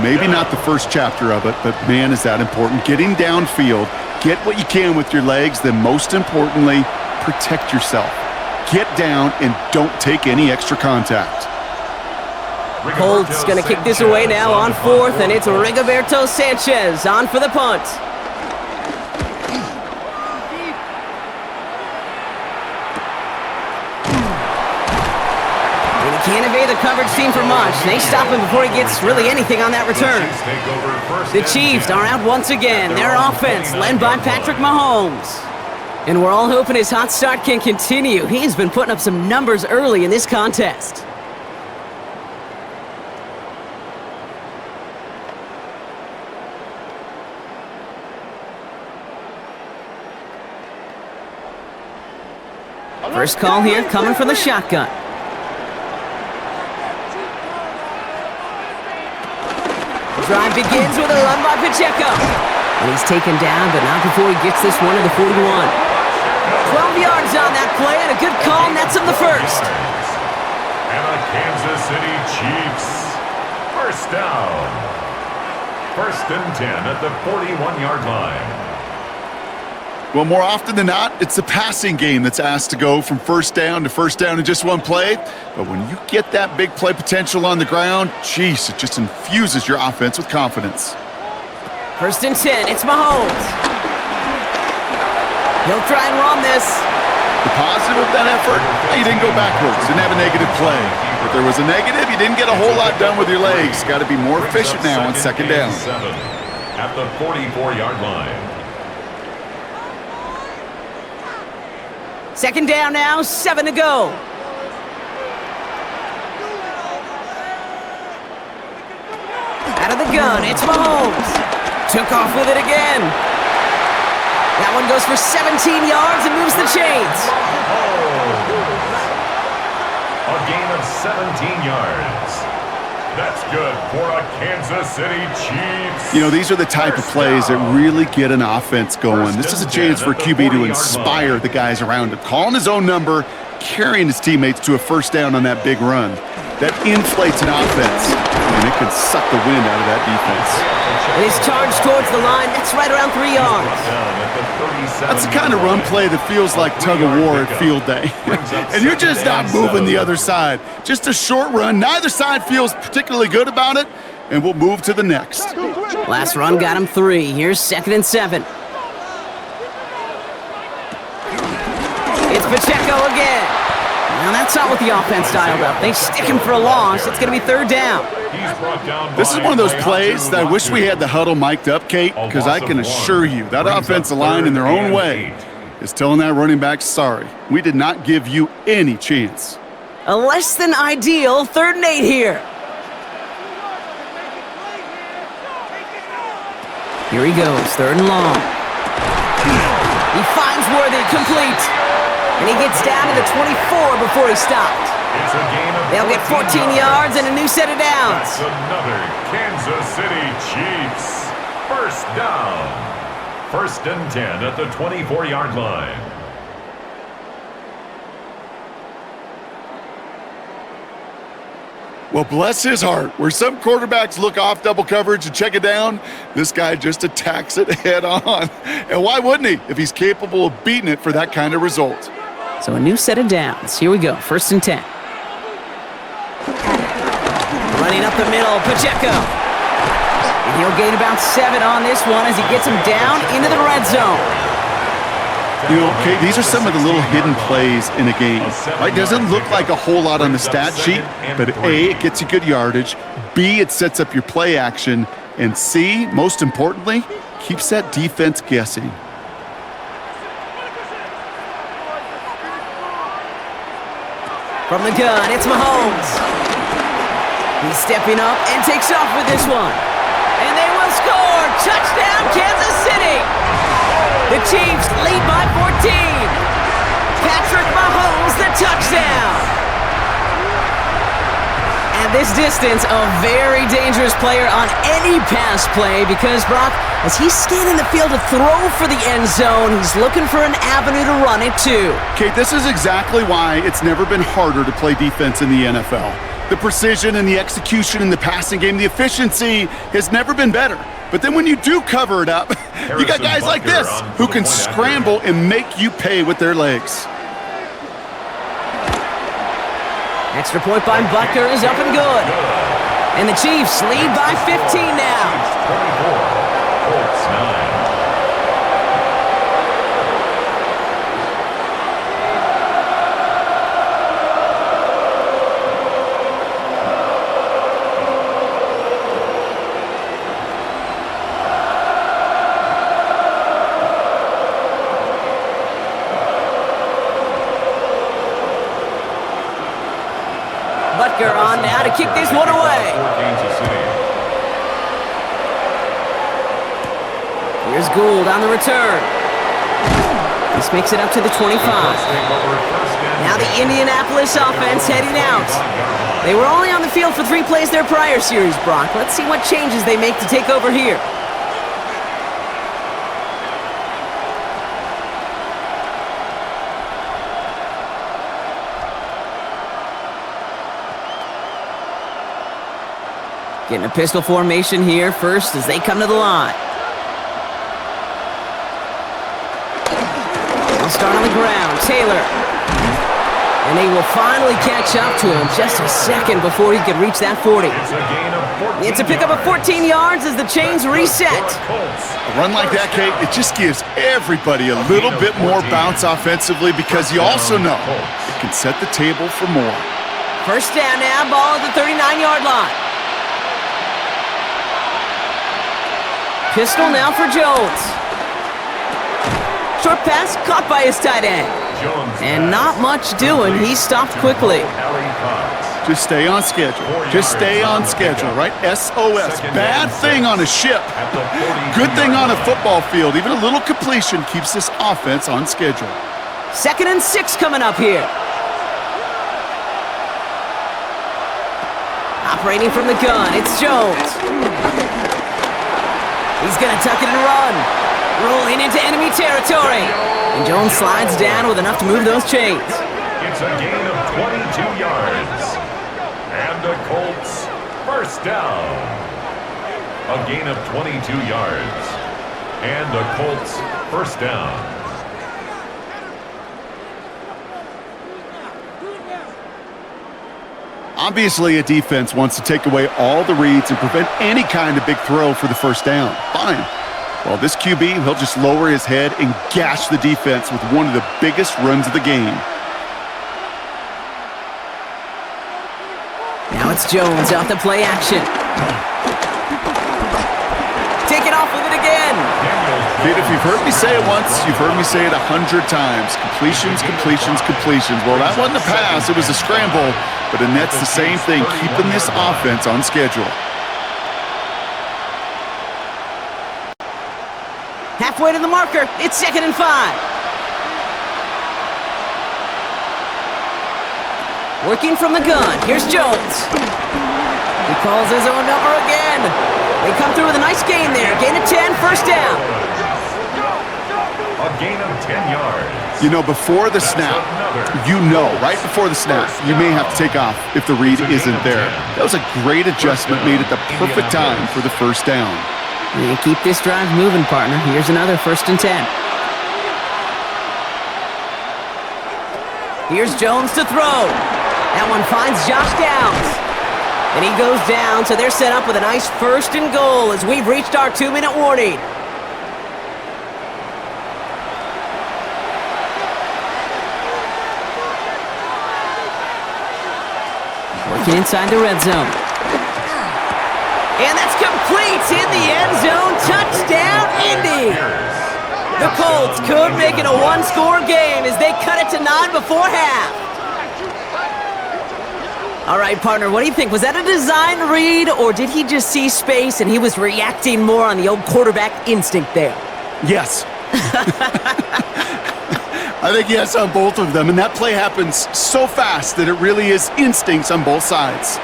Maybe not the first chapter of it, but man, is that important. Getting downfield, get what you can with your legs, then most importantly, protect yourself. Get down and don't take any extra contact. Colts going to kick this away now on 4th, and it's Rigoberto Sanchez on for the punt. Can't evade the coverage team for much. They stop him before he gets really anything on that return. The Chiefs are out once again. Their offense led by Patrick Mahomes. And we're all hoping his hot start can continue. He's been putting up some numbers early in this contest. First call here coming from the shotgun. Drive begins with a run by Pacheco. And he's taken down, but not before he gets this one to the 41. 12 yards on that play, and a good call nets him the first. And the Kansas City Chiefs. First down. 1st and 10 at the 41-yard line. Well, more often than not, it's the passing game that's asked to go from 1st down to 1st down in just one play. But when you get that big play potential on the ground, geez, it just infuses your offense with confidence. 1st and 10, it's Mahomes. He'll try and run this. The positive of that effort, he didn't go backwards, didn't have a negative play. If there was a negative, you didn't get a whole lot done with your legs. Got to be more efficient now on 2nd down. At the 44-yard line. 2nd down now, 7 to go. Out of the gun, it's Mahomes. Took off with it again. That one goes for 17 yards and moves the chains. A gain of 17 yards. That's good for a Kansas City Chiefs. You know, these are the type of plays that really get an offense going. This is a chance for QB to inspire the guys around him. Calling his own number, carrying his teammates to a 1st down on that big run. That inflates an offense, and it can suck the wind out of that defense. And he's charged towards the line. That's right around 3 yards. That's the kind of run play that feels like tug-of-war at field day. And you're just not moving the other side. Just a short run. Neither side feels particularly good about it, and we'll move to the next. Last run got him 3. Here's 2nd and 7. It's Pacheco again. Now that's not what the offense dialed up. They stick him for a loss. It's going to be 3rd down. This is one of those plays that I wish we had the huddle mic'd up, Kate, because I can assure you that offensive line in their own way is telling that running back, sorry, we did not give you any chance. A less than ideal 3rd and 8 here. Here he goes, 3rd and long. He finds Worthy, complete. And he gets down to the 24 before he stopped. It's a gain of They'll get 14 yards and a new set of downs. That's another Kansas City Chiefs. 1st down. First and 10 at the 24-yard line. Well, bless his heart. Where some quarterbacks look off double coverage and check it down, this guy just attacks it head on. And why wouldn't he if he's capable of beating it for that kind of result? So a new set of downs. Here we go. First and 10. Running up the middle, Pacheco. And he'll gain about 7 on this one as he gets him down into the red zone. You know, okay, these are some of the little hidden plays in a game. Right? Doesn't look like a whole lot on the stat sheet, but A, it gets you good yardage. B, it sets up your play action. And C, most importantly, keeps that defense guessing. From the gun, it's Mahomes. He's stepping up and takes off with this one. And they will score! Touchdown, Kansas City! The Chiefs lead by 14. Patrick Mahomes, the touchdown. At this distance, a very dangerous player on any pass play because, Brock, as he's scanning the field to throw for the end zone, he's looking for an avenue to run it too. Kate, this is exactly why it's never been harder to play defense in the NFL. The precision and the execution in the passing game, the efficiency has never been better. But then when you do cover it up, you got guys like this who can scramble and make you pay with their legs. Extra point by Butker is up and good. And the Chiefs lead by 15 now. 24, Colts 9. Butker on now to kick this one away. Here's Gould on the return. This makes it up to the 25. Now the Indianapolis offense heading out. They were only on the field for 3 plays their prior series, Brock. Let's see what changes they make to take over here. Getting a pistol formation here first as they come to the line. They'll start on the ground. Taylor. And they will finally catch up to him just a second before he could reach that 40. It's a pickup of 14 yards as the chains reset. A run like that, Kate, it just gives everybody a little bit more bounce offensively because you also know it can set the table for more. First down now, ball at the 39-yard line. Pistol now for Jones. Short pass caught by his tight end. And not much doing. He stopped quickly. Just stay on schedule. Just stay on schedule, right? SOS. Bad thing on a ship. Good thing on a football field. Even a little completion keeps this offense on schedule. 2nd and 6 coming up here. Operating from the gun, it's Jones. He's going to tuck it and run. Rolling into enemy territory. And Jones slides down with enough to move those chains. It's a gain of 22 yards. And the Colts first down. A gain of 22 yards. And the Colts first down. Obviously, a defense wants to take away all the reads and prevent any kind of big throw for the first down. Fine. Well, this QB, he'll just lower his head and gash the defense with one of the biggest runs of the game. Now it's Jones off the play action. Taking off with it again. Kate, if you've heard me say it once, you've heard me say it 100 times. Completions, completions, completions. Well, that wasn't a pass. It was a scramble. But Annette's the same thing, keeping this offense on schedule. Halfway to the marker. It's 2nd and 5. Working from the gun. Here's Jones. He calls his own number again. They come through with a nice gain there. Gain of 10, first down. gain of 10 yards. You know, before the snap, right before the snap, you may have to take off if the read isn't there. That was a great adjustment made at the perfect time for the first down. Yeah, keep this drive moving, partner. Here's another 1st and 10. Here's Jones to throw. That one finds Josh Downs. And he goes down, so they're set up with a nice 1st and goal as we've reached our 2-minute warning. Working inside the red zone. And that's complete in the end zone. Touchdown, Indy. The Colts could make it a one-score game as they cut it to 9 before half. All right, partner, what do you think? Was that a design read, or did he just see space and he was reacting more on the old quarterback instinct there? Yes. I think yes on both of them, and that play happens so fast that it really is instincts on both sides.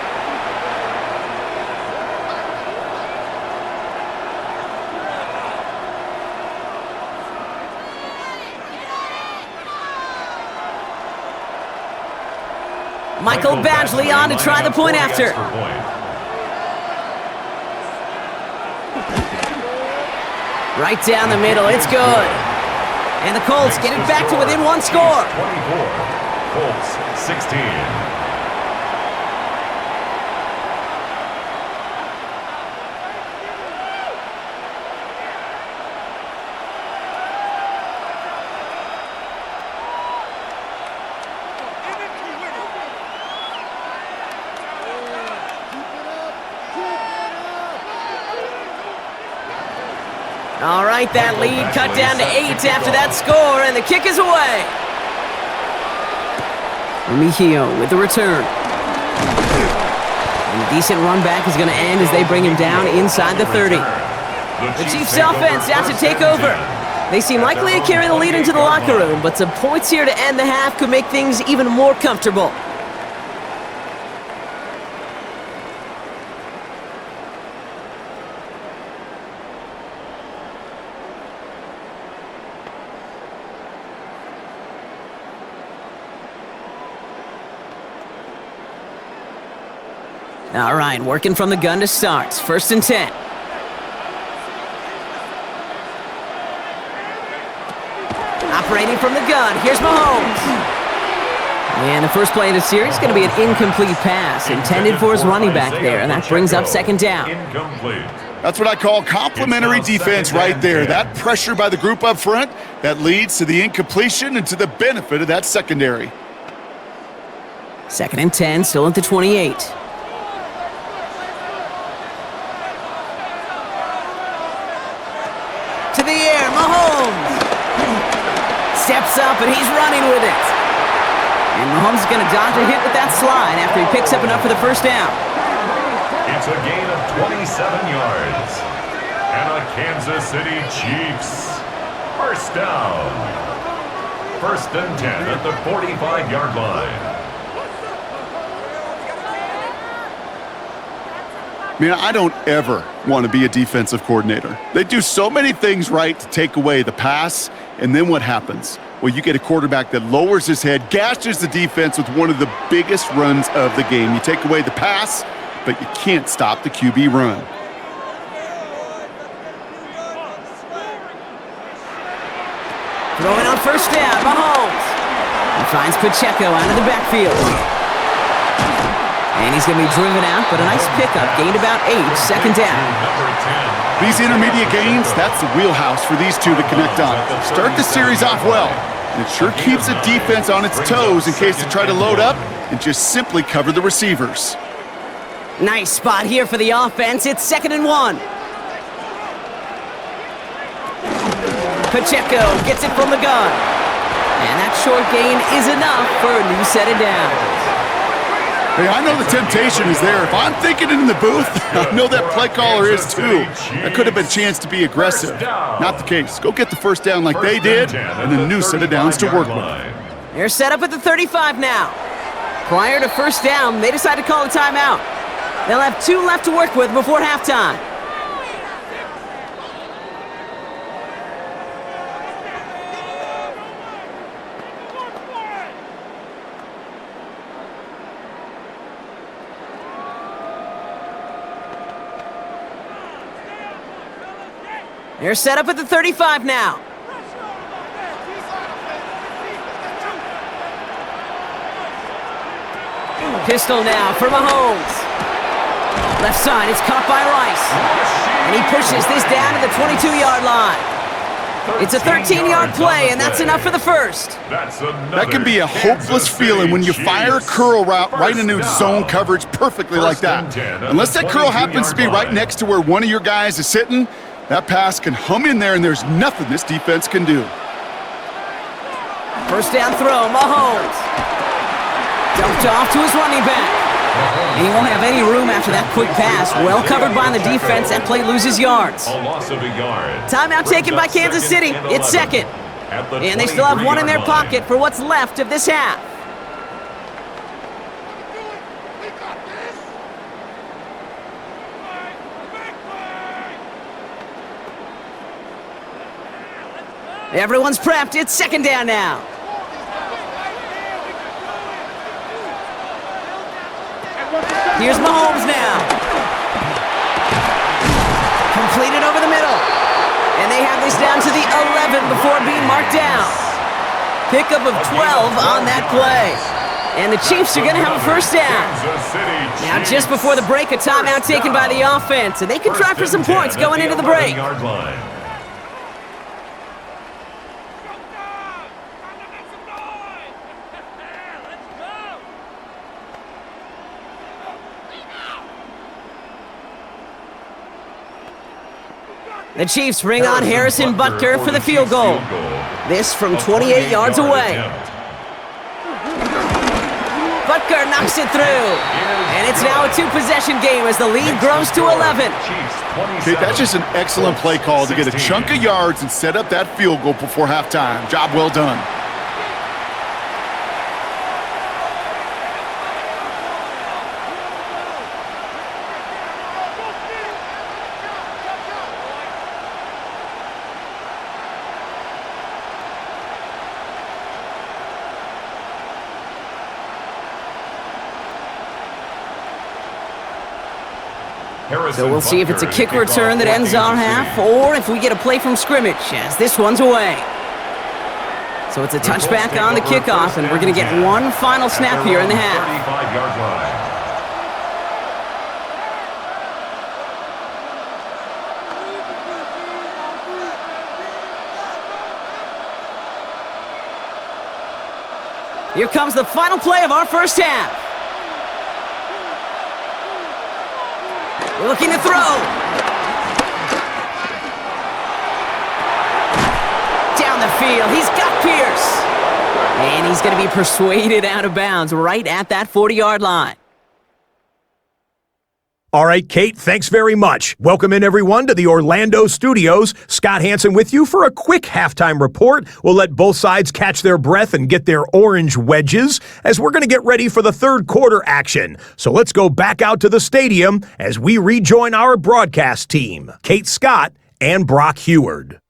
Michael Badgley on to try the point after. Right down the middle, it's good. And the Colts get it back to within 1 score. 24, Colts 16. All right, that lead cut down to 8 after that score, and the kick is away. Remigio with the return. And a decent run back is going to end as they bring him down inside the 30. The Chiefs offense out to take over. They seem likely to carry the lead into the locker room, but some points here to end the half could make things even more comfortable. All right, working from the gun to start. 1st and 10. Operating from the gun, here's Mahomes. And the first play of the series is going to be an incomplete pass intended for his running back there, and that brings up 2nd down. Incomplete. That's what I call complimentary defense right there. That pressure by the group up front, that leads to the incompletion and to the benefit of that secondary. 2nd and 10, still at the 28. To the air, Mahomes. Steps up, and he's running with it. And Mahomes is going to dodge a hit with that slide after he picks up enough for the 1st down. It's a gain of 27 yards. And a Kansas City Chiefs 1st down. 1st and 10 at the 45-yard line. Man, I don't ever want to be a defensive coordinator. They do so many things right to take away the pass, and then what happens? Well, you get a quarterback that lowers his head, gashes the defense with one of the biggest runs of the game. You take away the pass, but you can't stop the QB run. Throwing on 1st down, Mahomes. He finds Pacheco out of the backfield. And he's going to be driven out, but a nice pickup. Gained about 8, 2nd down. These intermediate gains, that's the wheelhouse for these two to connect on. Start the series off well, and it sure keeps the defense on its toes in case they try to load up and just simply cover the receivers. Nice spot here for the offense. It's 2nd and 1. Pacheco gets it from the gun. And that short gain is enough for a new set of downs. Hey, I know the temptation is there. If I'm thinking it in the booth, I know that play caller is too. That could have been a chance to be aggressive. Not the case. Go get the 1st down like they did, and a new set of downs to work with. They're set up at the 35 now. Prior to 1st down, they decide to call a timeout. They'll have 2 left to work with before halftime. They're set up at the 35 now. Pistol now for Mahomes. Left side, it's caught by Rice. And he pushes this down to the 22-yard line. It's a 13-yard play, and that's enough for the first. That can be a hopeless feeling when you fire a curl route right into zone coverage perfectly like that. Unless that curl happens to be right next to where one of your guys is sitting, that pass can hum in there, and there's nothing this defense can do. First down throw, Mahomes. Dumped off to his running back. And he won't have any room after that quick pass. Well covered by the defense. That play loses yards. A loss of a yard. Timeout taken by Kansas City. It's second. And they still have one in their pocket for what's left of this half. Everyone's prepped. It's second down now. Here's Mahomes now. Completed over the middle. And they have this down to the 11 before being marked down. Pickup of 12 on that play. And the Chiefs are going to have a first down. Now, just before the break, a timeout taken by the offense. And they can try for some points going into the break. The Chiefs bring on Harrison Butker for the field goal. This from 28 yards away. Butker knocks it through. And it's now a two-possession game as the lead grows to 11. Okay, that's just an excellent play call to get a chunk of yards and set up that field goal before halftime. Job well done. So we'll see if it's a kick return that ends our half, or if we get a play from scrimmage, as this one's away. So it's a touchback on the kickoff, and we're going to get one final snap here in the half. Here comes the final play of our first half. Looking to throw. Down the field. He's got Pierce. And he's going to be persuaded out of bounds right at that 40-yard line. All right, Kate, thanks very much. Welcome in, everyone, to the Orlando studios. Scott Hansen with you for a quick halftime report. We'll let both sides catch their breath and get their orange wedges as we're going to get ready for the third quarter action. So let's go back out to the stadium as we rejoin our broadcast team, Kate Scott and Brock Heward.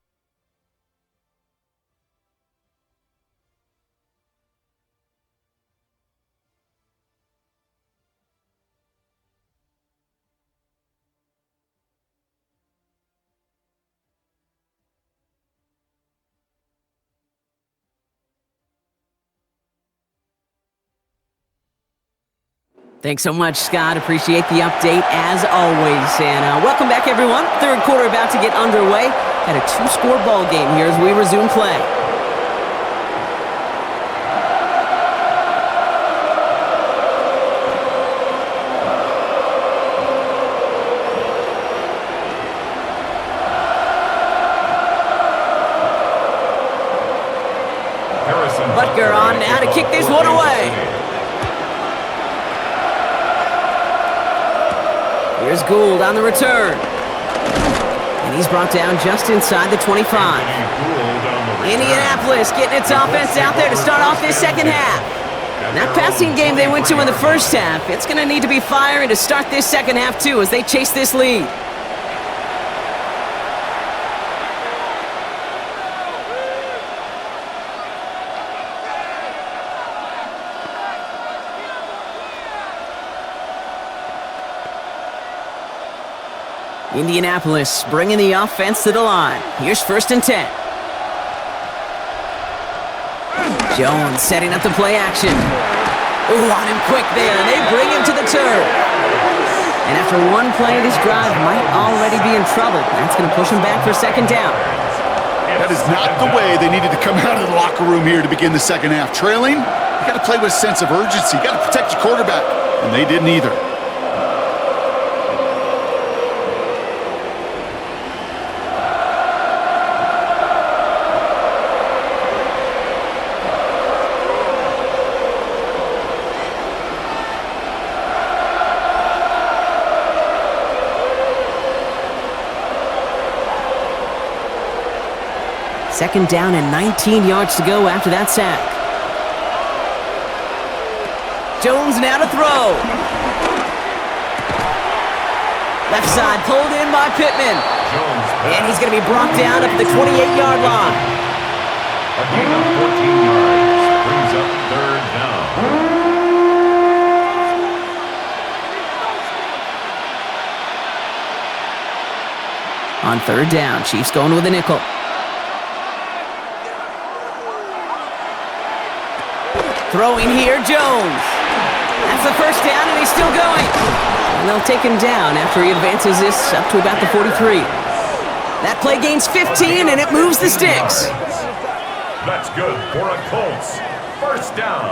Thanks so much, Scott. Appreciate the update, as always. And welcome back, everyone. Third quarter about to get underway. Had a two-score ball game here as we resume play. Butker on now to kick this one away. Here's Gould on the return. And he's brought down just inside the 25. Indianapolis getting its offense out there to start off this second half. That passing game they went to in the first half, it's going to need to be firing to start this second half too as they chase this lead. Indianapolis bringing the offense to the line. Here's 1st and 10. Jones setting up the play action. Ooh, on him quick there, and they bring him to the turf. And after one play, this drive might already be in trouble. That's going to push him back for 2nd down. That is not the way they needed to come out of the locker room here to begin the second half. Trailing, you got to play with a sense of urgency. You got to protect your quarterback, and they didn't either. Second down and 19 yards to go after that sack. Jones now to throw. Left side pulled in by Pittman. And he's going to be brought down up at the 28-yard line. A gain of 14 yards brings up 3rd down. On 3rd down, Chiefs going with a nickel. Throwing here, Jones. That's the 1st down, and he's still going. And they'll take him down after he advances this up to about the 43. That play gains 15, and it moves the sticks. That's good for a Colts 1st down.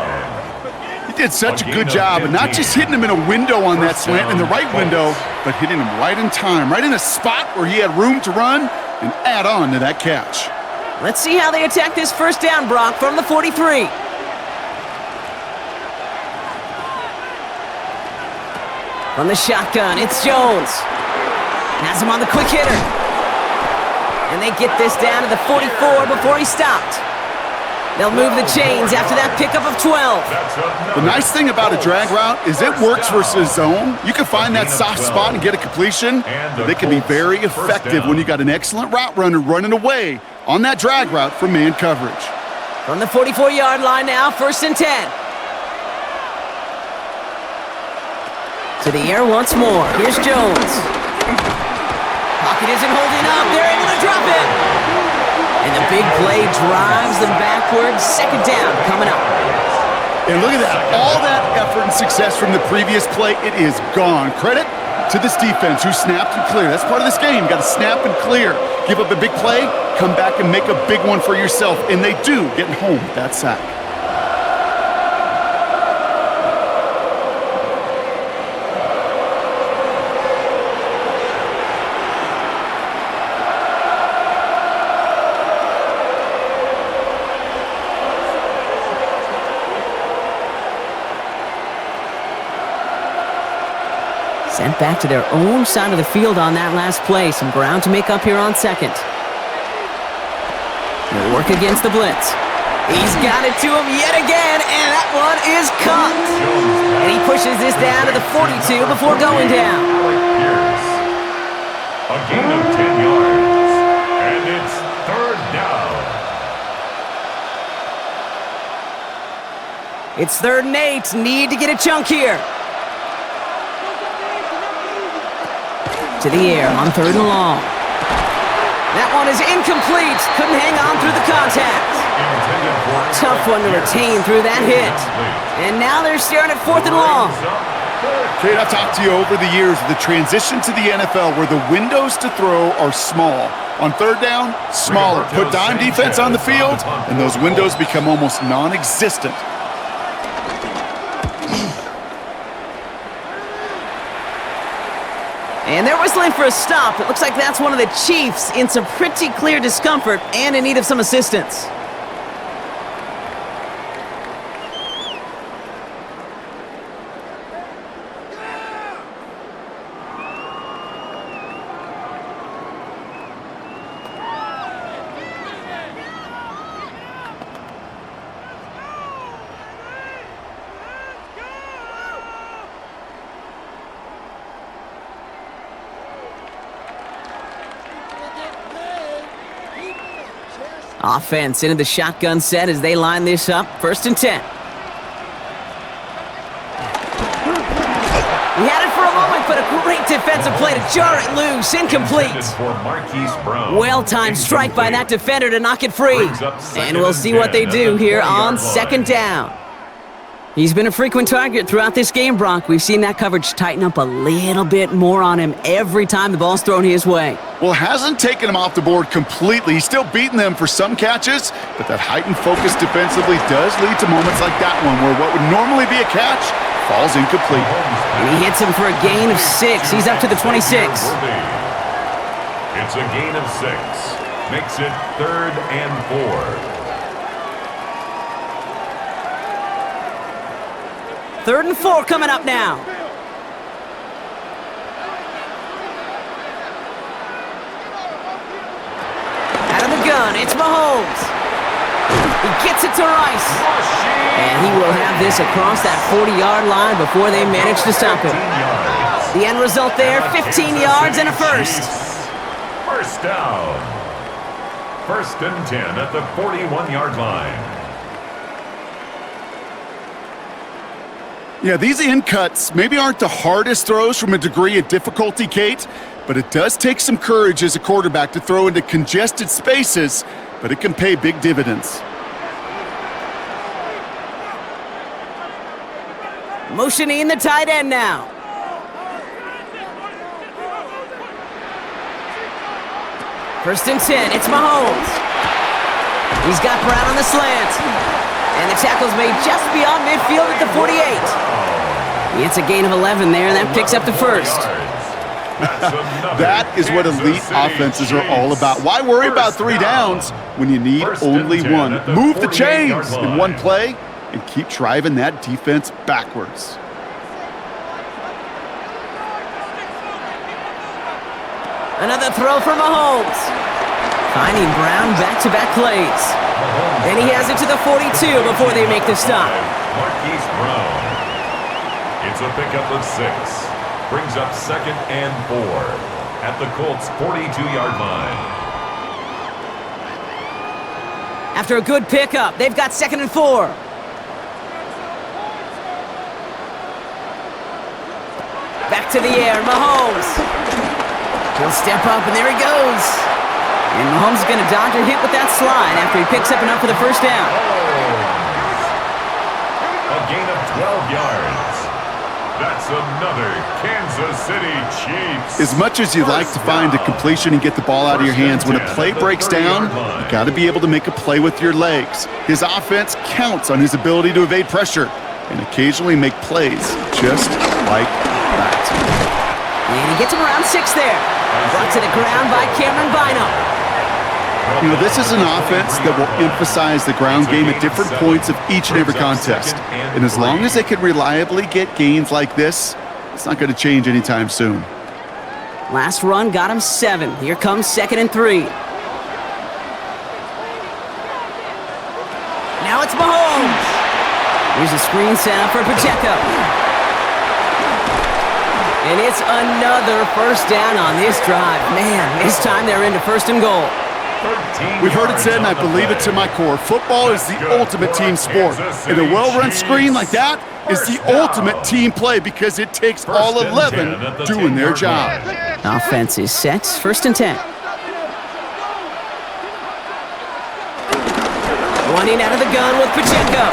He did such a good job, and not just hitting him in a window on that slant, in the right window, but hitting him right in time, right in a spot where he had room to run and add on to that catch. Let's see how they attack this 1st down, Brock, from the 43. From the shotgun, it's Jones. Has him on the quick hitter. And they get this down to the 44 before he stopped. They'll move the chains after that pickup of 12. The nice thing about a drag route is it works versus zone. You can find that soft spot and get a completion, but it can be very effective when you got an excellent route runner running away on that drag route from man coverage. From the 44-yard line now, 1st and 10. To the air once more. Here's Jones. Pocket isn't holding up. They're able to drop it. And the big play drives them backwards. 2nd down coming up. And look at that. All that effort and success from the previous play, it is gone. Credit to this defense who snapped and cleared. That's part of this game. You got to snap and clear. Give up a big play, come back and make a big one for yourself. And they do, getting home with that sack. Sent back to their own side of the field on that last play. Some ground to make up here on 2nd. They'll work against the blitz. He's got it to him yet again, and that one is caught. And he pushes this down to the 42 before going down. A gain of 10 yards, and it's 3rd down. It's 3rd and 8. Need to get a chunk here. To the air on 3rd and long. That one is incomplete. Couldn't hang on through the contact. Tough one to retain through that hit. And now they're staring at 4th and long. Kate, I've talked to you over the years of the transition to the NFL where the windows to throw are small. On 3rd down, smaller. Put dime defense on the field, and those windows become almost non-existent. And they're whistling for a stop. It looks like that's one of the Chiefs in some pretty clear discomfort and in need of some assistance. Offense into the shotgun set as they line this up. 1st and 10. He had it for a moment, but a great defensive play to jar it loose. Incomplete. Well-timed strike by that defender to knock it free. And we'll see what they do here on second down. He's been a frequent target throughout this game, Brock. We've seen that coverage tighten up a little bit more on him every time the ball's thrown his way. Well, hasn't taken him off the board completely. He's still beating them for some catches, but that heightened focus defensively does lead to moments like that one where what would normally be a catch falls incomplete. And he hits him for a gain of 6. He's up to the 26. It's a gain of 6. Makes it 3rd and 4. 3rd and 4 coming up now. Out of the gun, it's Mahomes. He gets it to Rice. And he will have this across that 40-yard line before they manage to stop him. The end result there, 15 yards and a first. First down. 1st and 10 at the 41-yard line. Yeah, these in cuts maybe aren't the hardest throws from a degree of difficulty, Kate, but it does take some courage as a quarterback to throw into congested spaces, but it can pay big dividends. Motioning the tight end now. First and 10, it's Mahomes. He's got Brown on the slant. And the tackle's made just beyond midfield at the 48. It's a gain of 11 there, and that picks up the first. That is what elite offenses are all about. Why worry about 3 downs when you need only 1? Move the chains in one play and keep driving that defense backwards. Another throw for Mahomes. Finding Brown back-to-back plays. And he has it to the 42 before they make the stop. Marquise Brown. It's a pickup of 6. Brings up 2nd and 4 at the Colts' 42-yard line. After a good pickup, they've got 2nd and 4. Back to the air, Mahomes. He'll step up, and there he goes. And Mahomes is going to dodge a hit with that slide after he picks up enough for the first down. A gain of 12 yards. That's another Kansas City Chiefs. As much as you'd like to find a completion and get the ball out of your hands, when a play breaks down, you got to be able to make a play with your legs. His offense counts on his ability to evade pressure and occasionally make plays just like that. And he gets him around 6 there. Brought to the ground by Cameron Bynum. You know, this is an offense that will emphasize the ground game at different points of each and every contest. And as long as they can reliably get gains like this, it's not going to change anytime soon. Last run got him 7. Here comes 2nd and 3. Now it's Mahomes. Here's a screen set up for Pacheco. And it's another first down on this drive. Man, this time they're into 1st and goal. We've heard it said, and I believe it to my core, football is the ultimate team sport. And a well-run screen like that is the ultimate team play because it takes all 11 doing their job. Offense is set. 1st and 10. Running out of the gun with Pacheco.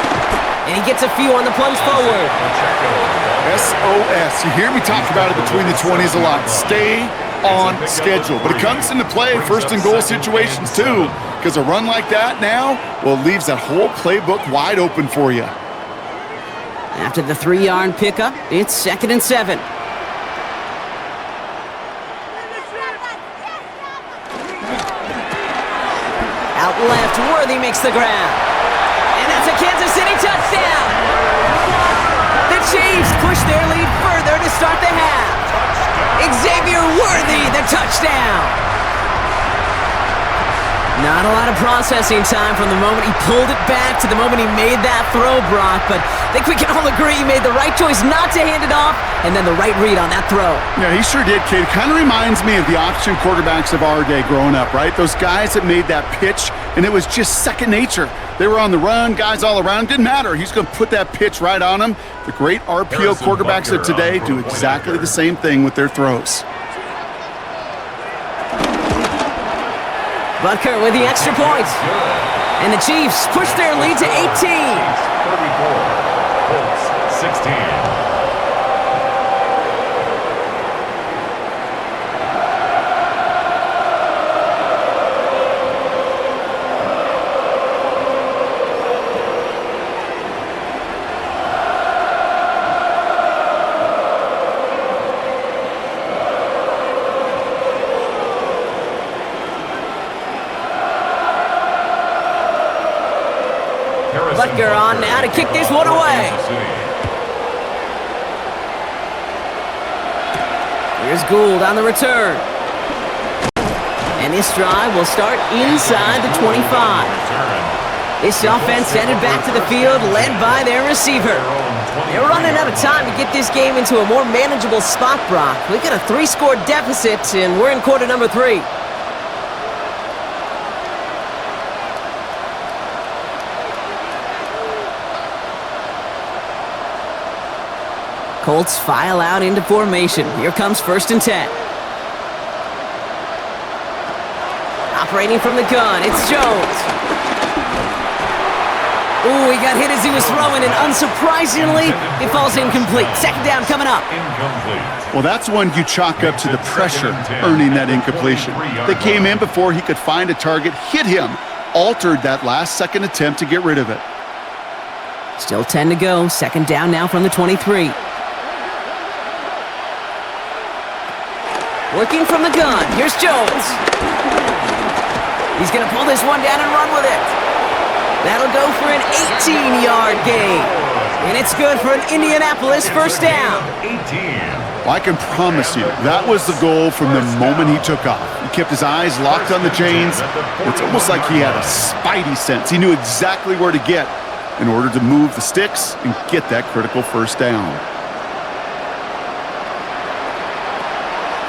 And he gets a few on the plunge forward. SOS. You hear me talk about it between the 20s a lot. Stay on schedule. But it comes into play 1st and goal situations too, because a run like that now, well, it leaves that whole playbook wide open for you. After the 3-yard pickup, it's 2nd and 7. Out left, Worthy makes the ground. And that's a Kansas City touchdown. The Chiefs push their lead further to start the half. Xavier Worthy, the touchdown. Not a lot of processing time from the moment he pulled it back to the moment he made that throw, Brock, but I think we can all agree he made the right choice not to hand it off and then the right read on that throw. Yeah, he sure did, Kate. It kind of reminds me of the option quarterbacks of our day growing up, right? Those guys that made that pitch and it was just second nature. They were on the run, guys all around. Didn't matter. He's going to put that pitch right on them. The great RPO quarterbacks of today do exactly the same thing with their throws. Butker with the extra point. And the Chiefs push their lead to 18. 34, Colts 16. Butker on now to kick this one away. Here's Gould on the return. And this drive will start inside the 25. This offense headed back to the field, led by their receiver. They're running out of time to get this game into a more manageable spot, Brock. We got a 3-score deficit, and we're in quarter number 3. Colts file out into formation. Here comes 1st and 10. Operating from the gun, it's Jones. Ooh, he got hit as he was throwing, and unsurprisingly, it falls incomplete. 2nd down coming up. Incomplete. Well, that's one you chalk up to the pressure earning that incompletion. They came in before he could find a target, hit him, altered that last second attempt to get rid of it. Still 10 to go. 2nd down now from the 23. Working from the gun. Here's Jones. He's going to pull this one down and run with it. That'll go for an 18-yard gain. And it's good for an Indianapolis 1st down. 18. Well, I can promise you, that was the goal from the moment he took off. He kept his eyes locked on the chains. It's almost like he had a spidey sense. He knew exactly where to get in order to move the sticks and get that critical 1st down.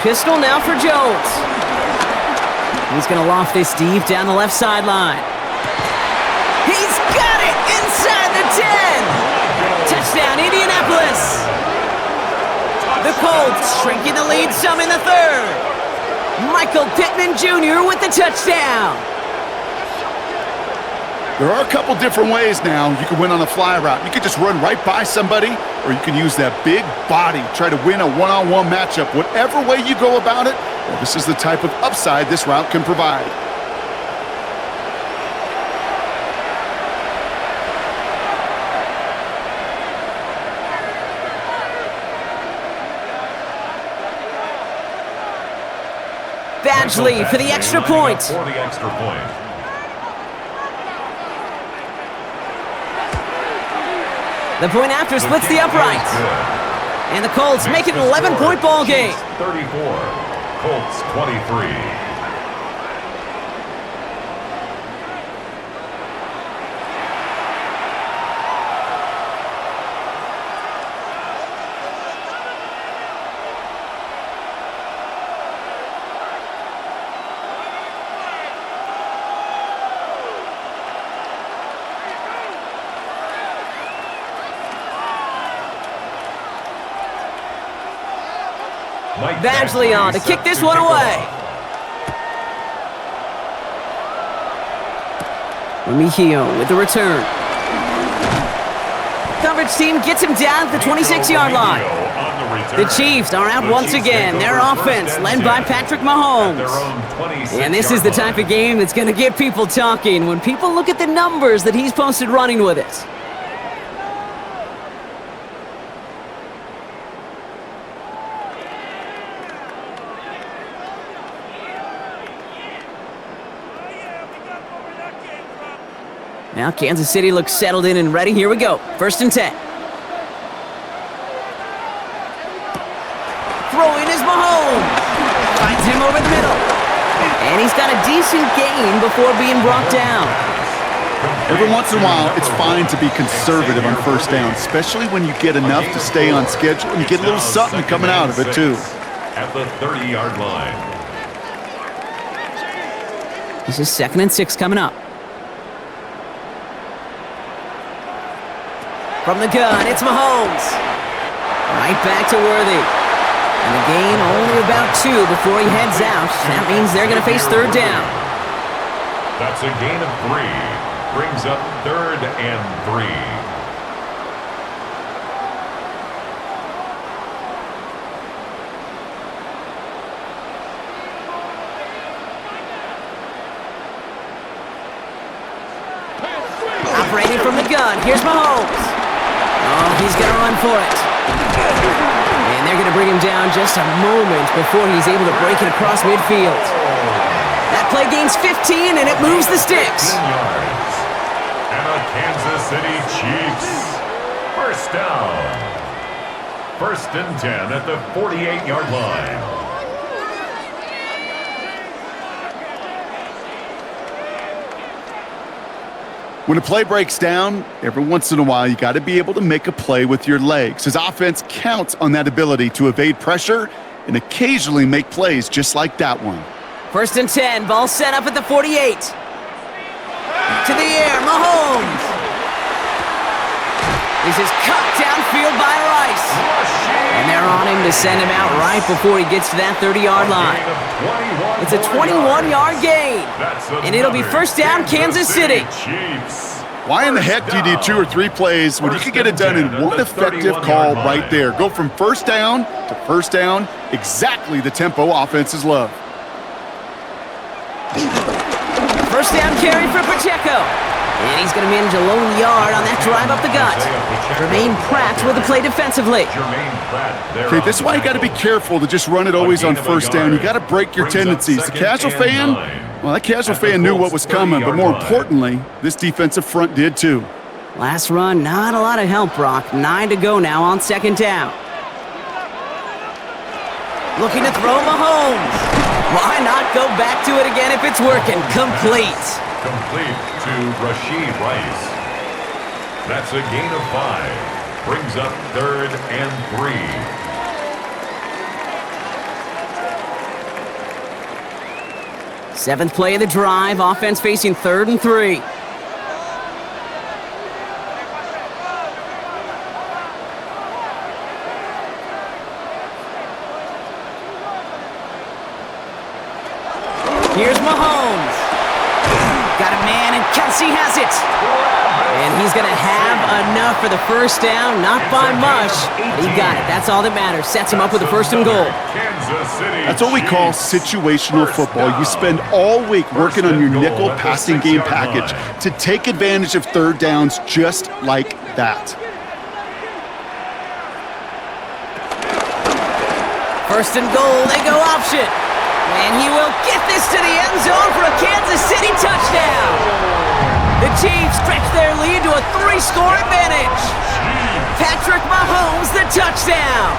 Pistol now for Jones. He's going to loft this deep down the left sideline. He's got it inside the 10. Touchdown, Indianapolis. The Colts shrinking the lead some in the 3rd. Michael Pittman Jr. with the touchdown. There are a couple different ways now. You can win on a fly route. You could just run right by somebody, or you can use that big body, try to win a one-on-one matchup. Whatever way you go about it, well, this is the type of upside this route can provide. Badgley for the extra point. For the extra point. The point after splits the uprights. And the Colts make it an 11-point ball game. 34, Colts 23. Badgley on to kick this one away. Remigio with the return. Coverage team gets him down at the 26-yard line. The Chiefs are out once again. Their offense led by Patrick Mahomes. And this is the type of game that's going to get people talking when people look at the numbers that he's posted running with it. Now Kansas City looks settled in and ready. Here we go. 1st and 10. Throwing is Mahomes. Finds him over the middle. And he's got a decent gain before being brought down. Every once in a while, it's fine to be conservative on 1st down, especially when you get enough to stay on schedule and you get a little something coming out of it, too. At the 30-yard line. This is 2nd and 6 coming up. From the gun, it's Mahomes. Right back to Worthy. And the gain only about 2 before he heads out. That means they're going to face third down. That's a gain of 3. Brings up 3rd and 3. Operating from the gun, here's Mahomes. Oh, he's going to run for it. And they're going to bring him down just a moment before he's able to break it across midfield. That play gains 15, and it moves the sticks. 15 yards. And a Kansas City Chiefs. First down. 1st and 10 at the 48-yard line. When a play breaks down, every once in a while, you got to be able to make a play with your legs. His offense counts on that ability to evade pressure and occasionally make plays just like that one. 1st and 10, ball set up at the 48. To the air, Mahomes. This is cut downfield by Rice. And they're on him to send him out right before he gets to that 30-yard line. It's a 21-yard gain. And it'll be first down, Kansas City. Why in the heck do you need 2 or 3 plays when you can get it done in one effective call right there? Go from first down to first down, exactly the tempo offenses love. First down carry for Pacheco. And he's going to manage a lone yard on that drive up the gut. Jermaine Pratt with the play defensively. Okay, this is why you got to be careful to just run it always on first down. You got to break your tendencies. The casual fan, well, that casual fan knew what was coming, but more importantly, this defensive front did too. Last run, not a lot of help, Brock. 9 to go now on 2nd down. Looking to throw Mahomes. Why not go back to it again if it's working? Complete. Complete to Rashid Rice. That's a gain of 5. Brings up 3rd and 3. 7th play of the drive. Offense facing 3rd and 3. Here's Mahomes. Got a man, and Kelsey has it. And he's going to have enough for the first down. Not by much, but he got it. That's all that matters. Sets him up with a 1st and goal. That's what we call situational football. You spend all week working on your nickel passing game package to take advantage of 3rd downs just like that. 1st and goal, they go option. And he will get this to the end zone for a Kansas City touchdown. The Chiefs stretch their lead to a 3-score advantage. Patrick Mahomes, the touchdown.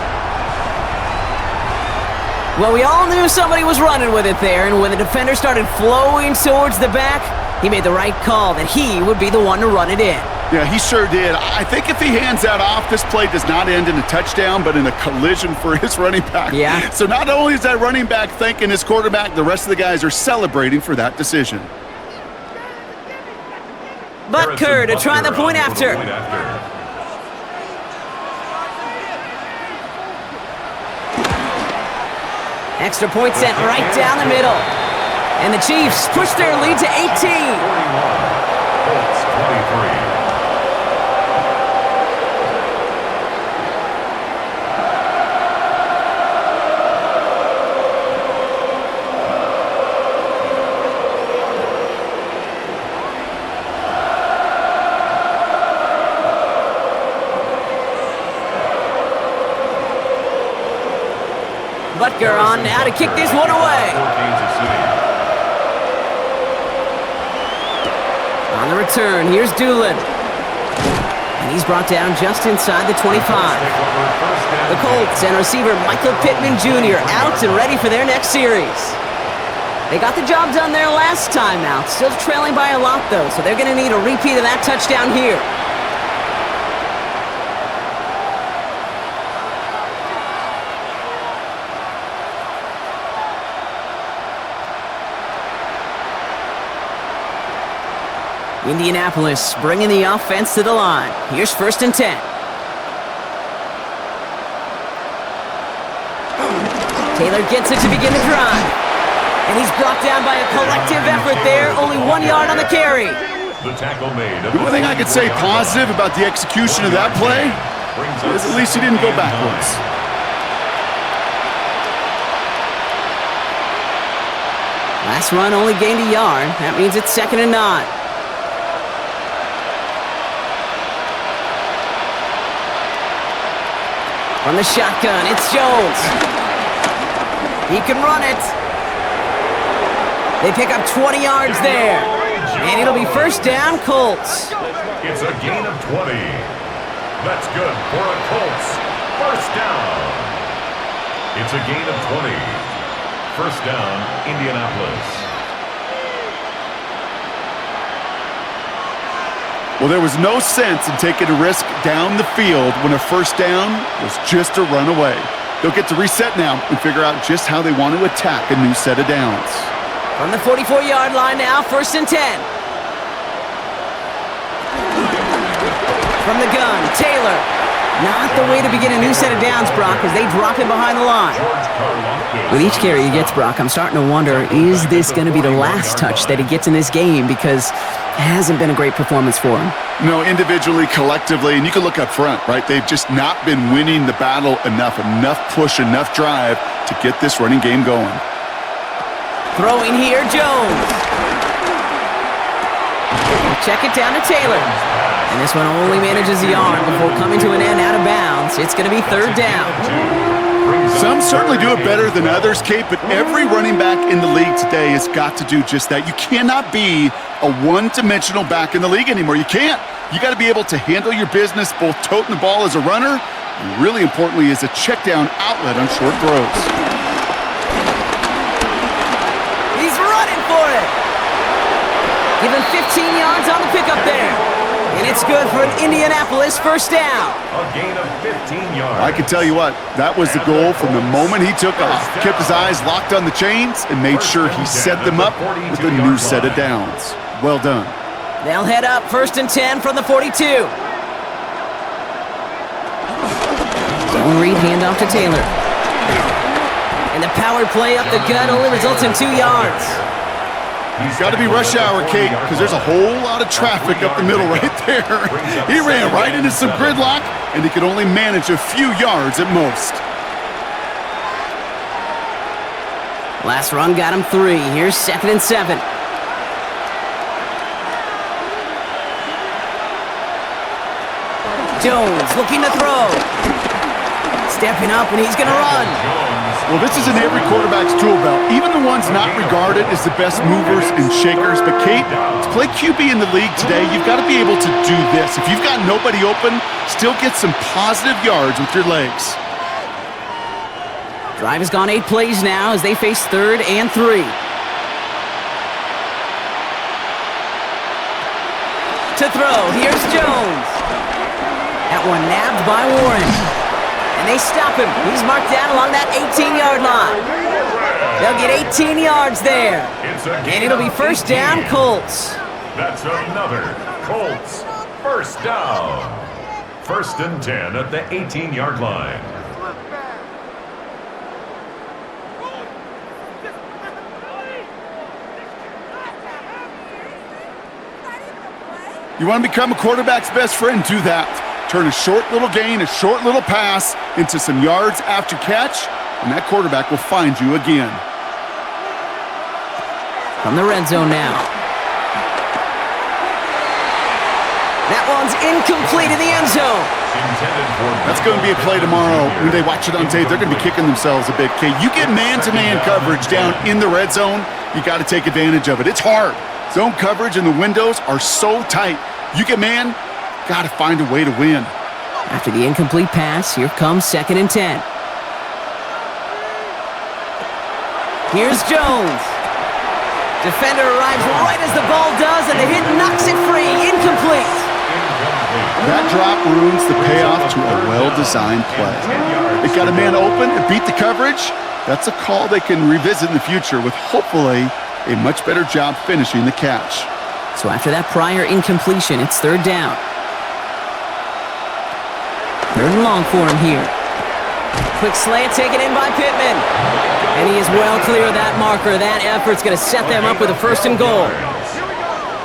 Well, we all knew somebody was running with it there, and when the defender started flowing towards the back, he made the right call that he would be the one to run it in. Yeah, he sure did. I think if he hands that off, this play does not end in a touchdown, but in a collision for his running back. Yeah. So not only is that running back thanking his quarterback, the rest of the guys are celebrating for that decision. Butker to try the point after. Extra point sent right down the middle. And the Chiefs push their lead to 18. 41. Colts 23. Butker on now to kick this one away. On the return, here's Doolin. And he's brought down just inside the 25. The Colts and receiver Michael Pittman Jr. out and ready for their next series. They got the job done there last time out. Still trailing by a lot, though, so they're going to need a repeat of that touchdown here. Indianapolis bringing the offense to the line. Here's 1st and 10. Taylor gets it to begin the drive. And he's brought down by a collective effort there. Only 1 yard on the carry. The tackle made. The only thing I could say positive about the execution of that play is at least he didn't go backwards. Last run only gained a yard. That means it's 2nd and 9. From the shotgun, it's Jones. He can run it. They pick up 20 yards there. And it'll be 1st down, Colts. It's a gain of 20. That's good for a Colts 1st down. It's a gain of 20. 1st down, Indianapolis. Well, there was no sense in taking a risk down the field when a 1st down was just a run away. They'll get to reset now and figure out just how they want to attack a new set of downs. From the 44-yard line now, 1st and 10. From the gun, Taylor. Not the way to begin a new set of downs, Brock, as they drop him behind the line. With each carry he gets, Brock, I'm starting to wonder, is this going to be the last touch that he gets in this game? Because it hasn't been a great performance for him. No, individually, collectively, and you can look up front, right? They've just not been winning the battle enough push, enough drive to get this running game going. Throwing here, Jones. Check it down to Taylor. And this one only manages a yard before coming to an end out of bounds. It's going to be 3rd down. Some certainly do it better than others, Kate, but every running back in the league today has got to do just that. You cannot be a one-dimensional back in the league anymore. You can't. You got to be able to handle your business, both toting the ball as a runner, and really importantly as a check-down outlet on short throws. He's running for it. Give him 15 yards on the pickup there. And it's good for an Indianapolis 1st down. A gain of 15 yards. I can tell you what, that was the goal from the moment he took off. Kept his eyes locked on the chains and made sure he set them up with a new set of downs. Well done. They'll head up 1st and 10 from the 42. Zone read handoff to Taylor. And the power play up the gut only results in 2 yards. He's got to be rush hour, Kate, because there's a whole lot of traffic up the middle right there. He ran right into some gridlock, and he could only manage a few yards at most. Last run got him 3. Here's 2nd and 7. Jones looking to throw. Stepping up, and he's going to run. Well, this is in every quarterback's tool belt, even the ones not regarded as the best movers and shakers. But, Kate, to play QB in the league today, you've got to be able to do this. If you've got nobody open, still get some positive yards with your legs. Drive has gone 8 plays now as they face 3rd and 3. To throw, here's Jones. That one nabbed by Warren. And they stop him. He's marked down along that 18-yard line. They'll get 18 yards there. And it'll be 1st down, Colts. That's another Colts 1st down. 1st and 10 at the 18-yard line. You want to become a quarterback's best friend? Do that. Turn a short little gain, a short little pass into some yards after catch, and that quarterback will find you again. From the red zone now. That one's incomplete in the end zone. That's going to be a play tomorrow. When they watch it on tape, they're going to be kicking themselves a bit. Okay, you get man-to-man coverage down in the red zone, you got to take advantage of it. It's hard. Zone coverage and the windows are so tight. You get man, got to find a way to win. After the incomplete pass, here comes 2nd and 10. Here's Jones. Defender arrives right as the ball does, and the hit knocks it free. Incomplete. That drop ruins the payoff to a well-designed play. It got a man open, it beat the coverage. That's a call they can revisit in the future with hopefully a much better job finishing the catch. So after that prior incompletion, it's third down. Third and long for him here. Quick slant taken in by Pittman. And he is well clear of that marker. That effort's going to set them up with a first and goal.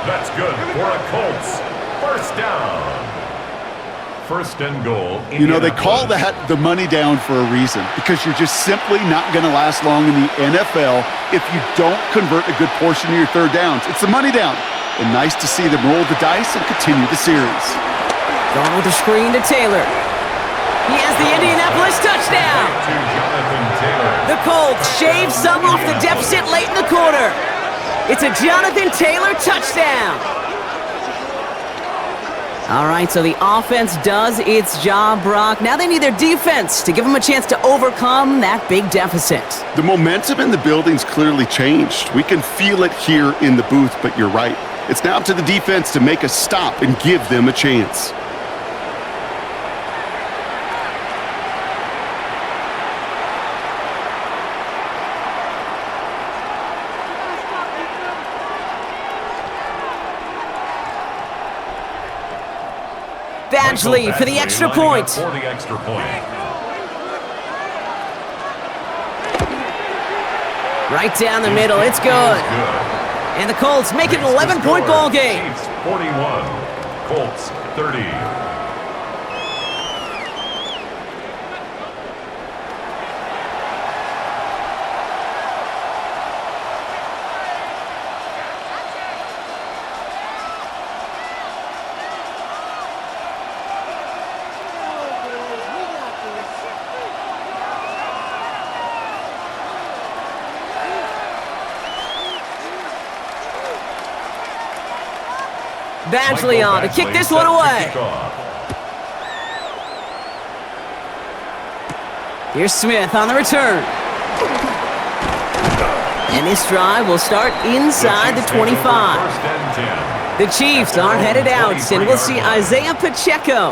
That's good for a Colts. First down. First and goal. You know, they call that the money down for a reason, because you're just simply not going to last long in the NFL if you don't convert a good portion of your third downs. It's the money down. And nice to see them roll the dice and continue the series. Going with the screen to Taylor. He has the Indianapolis touchdown. The Colts shave some off the deficit late in the quarter. It's a Jonathan Taylor touchdown. All right, so the offense does its job, Brock. Now they need their defense to give them a chance to overcome that big deficit. The momentum in the building's clearly changed. We can feel it here in the booth, but you're right. It's now up to the defense to make a stop and give them a chance. Badgley for the extra point. Right down the middle, it's good. And the Colts make it an 11-point ball game. Chiefs 41, Colts 30. Badgley on to kick this one away. Here's Smith on the return. And this drive will start inside the 25. The Chiefs aren't headed out, and we'll see Isaiah Pacheco.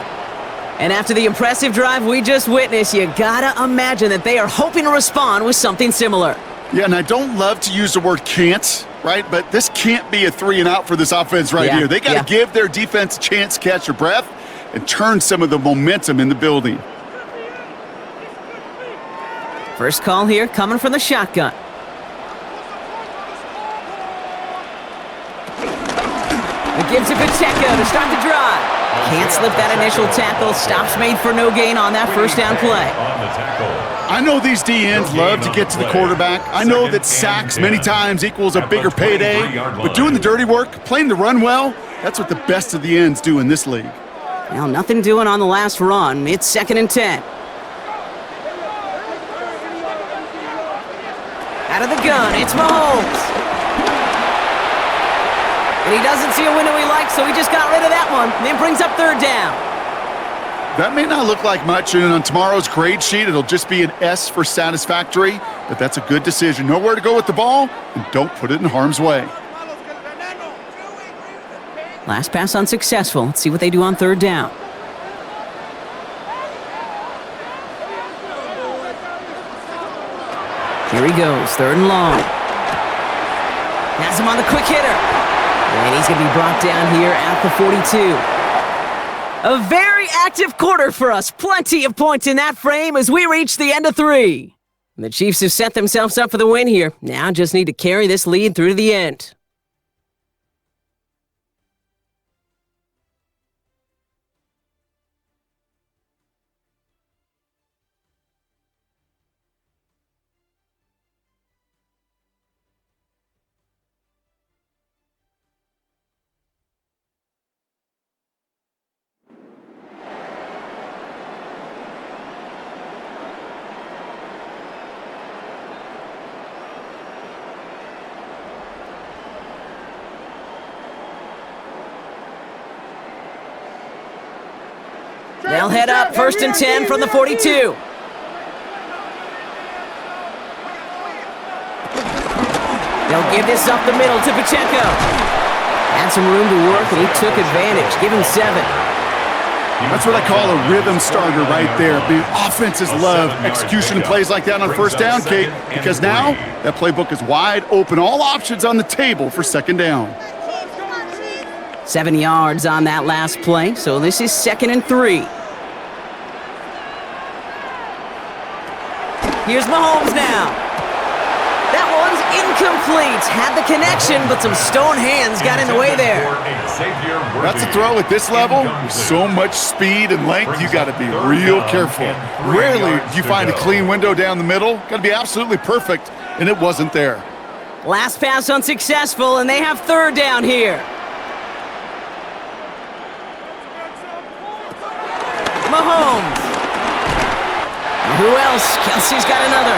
And after the impressive drive we just witnessed, you gotta imagine that they are hoping to respond with something similar. Yeah, and I don't love to use the word can't, right? But this can't be a 3 and out for this offense right here. They got to give their defense a chance to catch their breath and turn some of the momentum in the building. First call here coming from the shotgun. It gives it Pacheco to start the drive. Can't slip that initial tackle. Stops made for no gain on that first down play. I know these DNs love to get to the quarterback. I know that sacks many times equals a bigger payday. But doing the dirty work, playing the run well, that's what the best of the ends do in this league. Well, nothing doing on the last run. It's 2nd and 10. Out of the gun, it's Mahomes. And he doesn't see a window he likes, so he just got rid of that one. Then brings up third down. That may not look like much, and on tomorrow's grade sheet, it'll just be an S for satisfactory, but that's a good decision. Know where to go with the ball, and don't put it in harm's way. Last pass unsuccessful. Let's see what they do on third down. Here he goes, third and long. Has him on the quick hitter. And he's going to be brought down here at the 42. A very active quarter for us. Plenty of points in that frame as we reach the end of 3. The Chiefs have set themselves up for the win here. Now just need to carry this lead through to the end. They'll head up, 1st and 10 from the 42. They'll give this up the middle to Pacheco. Had some room to work, and he took advantage. Give him 7. That's what I call a rhythm starter right there. The offenses love execution plays like that on first down, Kate, because now that playbook is wide open. All options on the table for 2nd down. 7 yards on that last play, so this is 2nd and 3. Here's Mahomes now. That one's incomplete. Had the connection, but some stone hands got in the way there. That's a throw at this level. With so much speed and length, you got to be real careful. Rarely do you find a clean window down the middle. Got to be absolutely perfect, and it wasn't there. Last pass unsuccessful, and they have 3rd down here. Mahomes. Who else? Kelsey's got another.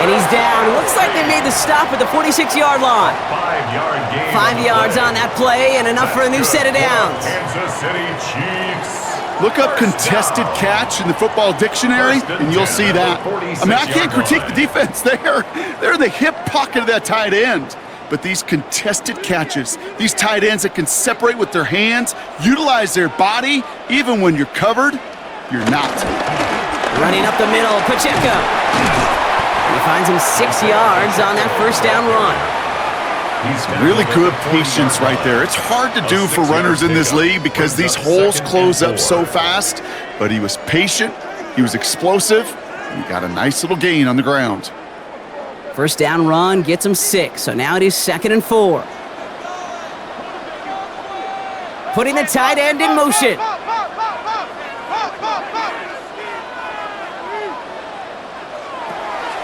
And he's down. Looks like they made the stop at the 46-yard line. 5-yard gain. 5 yards on that play and enough for a new set of downs. Kansas City Chiefs. Look up contested catch in the football dictionary, and you'll see that. I mean, I can't critique the defense there. They're in the hip pocket of that tight end. But these contested catches, these tight ends that can separate with their hands, utilize their body, even when you're covered, you're not. Running up the middle, Pacheco. He finds him 6 yards on that 1st down run. Really good patience right there. It's hard to do for runners in this league because these holes close up so fast. But he was patient, he was explosive, and he got a nice little gain on the ground. 1st down run gets him 6, so now it is 2nd and 4. Putting the tight end in motion.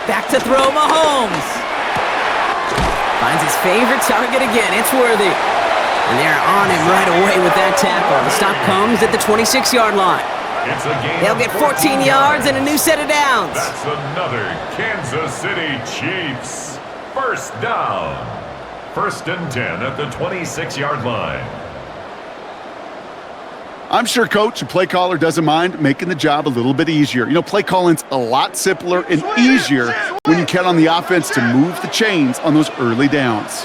Back to throw, Mahomes. Finds his favorite target again. It's Worthy. And they're on him right away with that tackle. The stop comes at the 26-yard line. They'll get 14 yards and a new set of downs. That's another Kansas City Chiefs. 1st down. 1st and 10 at the 26-yard line. I'm sure coach and play caller doesn't mind making the job a little bit easier. You know, play calling's a lot simpler and easier when you count on the offense to move the chains on those early downs.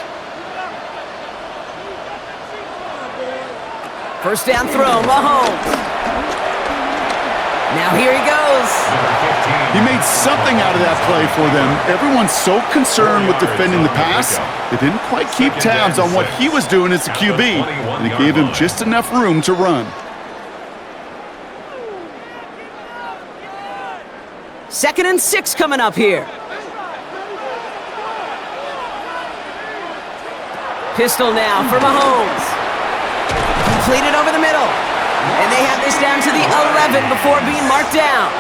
1st down throw, Mahomes. Now here he goes. He made something out of that play for them. Everyone's so concerned with defending the pass, they didn't quite keep tabs on what he was doing as a QB, and it gave him just enough room to run. 2nd and 6 coming up here. Pistol now for Mahomes. Completed over the middle. And they have this down to the 11 before being marked down.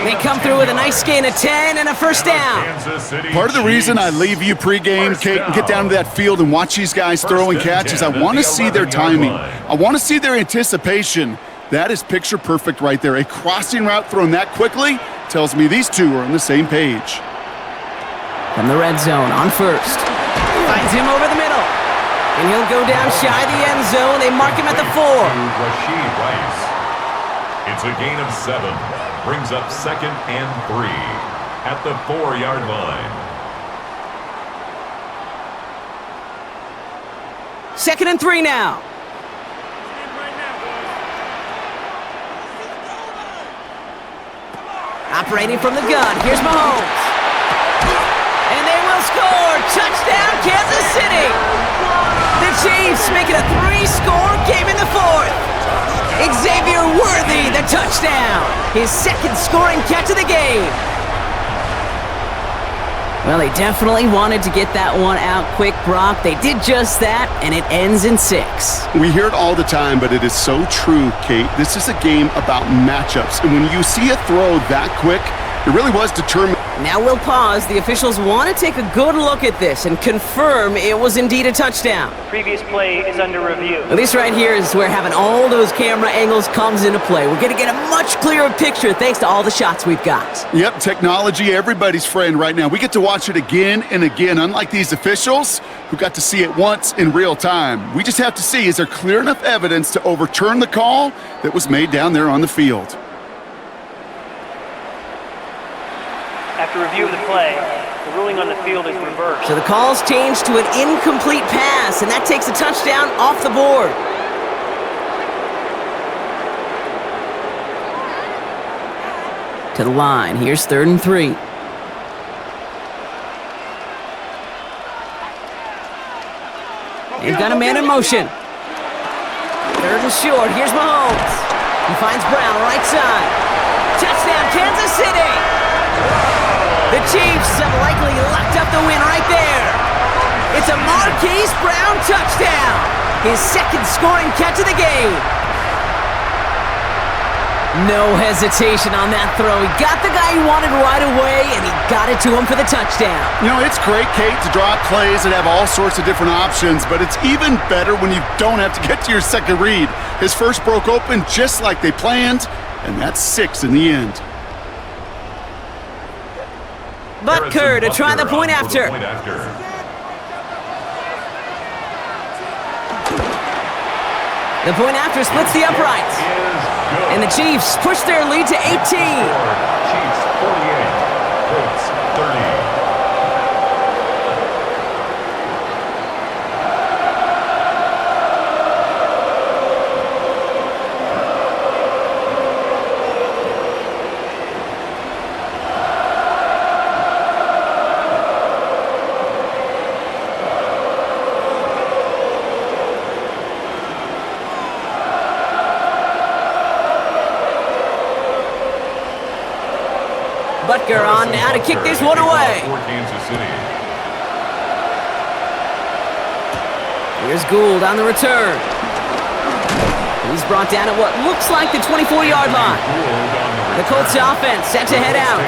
They come through with a nice gain of 10 and a 1st down. Part of the reason I leave you pregame, Kate, and get down to that field and watch these guys throw and catch is I want to see their timing. I want to see their anticipation. That is picture perfect right there. A crossing route thrown that quickly tells me these two are on the same page. From the red zone on 1st. Finds him over the middle. And he'll go down shy of the end zone. They mark him at the 4. It's a gain of 7. Brings up 2nd and 3 at the 4-yard line. 2nd and 3 now. Operating from the gun, here's Mahomes. And they will score! Touchdown, Kansas City! The Chiefs make it a 3-score game in the 4th. Xavier Worthy, the touchdown! His 2nd scoring catch of the game. Well, they definitely wanted to get that one out quick, Brock. They did just that, and it ends in 6. We hear it all the time, but it is so true, Kate. This is a game about matchups, and when you see a throw that quick, it really was determined. Now we'll pause. The officials want to take a good look at this and confirm it was indeed a touchdown. Previous play is under review. Well, this right here is where having all those camera angles comes into play. We're going to get a much clearer picture thanks to all the shots we've got. Yep, technology, everybody's friend right now. We get to watch it again and again, unlike these officials who got to see it once in real time. We just have to see, is there clear enough evidence to overturn the call that was made down there on the field? After review of the play, the ruling on the field is reversed. So the call's changed to an incomplete pass, and that takes a touchdown off the board. To the line. Here's 3rd and 3. They've got a man in motion. Third and short. Here's Mahomes. He finds Brown right side. Touchdown, Kansas City! The Chiefs have likely locked up the win right there. It's a Marquise Brown touchdown. His second scoring catch of the game. No hesitation on that throw. He got the guy he wanted right away, and he got it to him for the touchdown. You know, it's great, Kate, to draw up plays and have all sorts of different options, but it's even better when you don't have to get to your second read. His first broke open just like they planned, and that's 6 in the end. Butker to try the point after. The point after splits the uprights. And the Chiefs push their lead to 18. Chiefs 48, Colts 30. Butker on now to kick this one away. Here's Gould on the return. He's brought down at what looks like the 24-yard line. The Colts offense set to head out.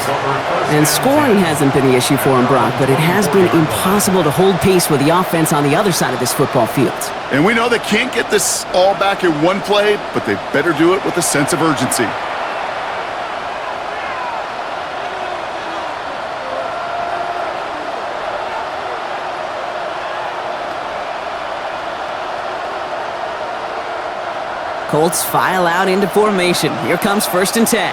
And scoring hasn't been the issue for him, Brock, but it has been impossible to hold pace with the offense on the other side of this football field. And we know they can't get this all back in one play, but they better do it with a sense of urgency. Colts file out into formation. Here comes 1st and 10.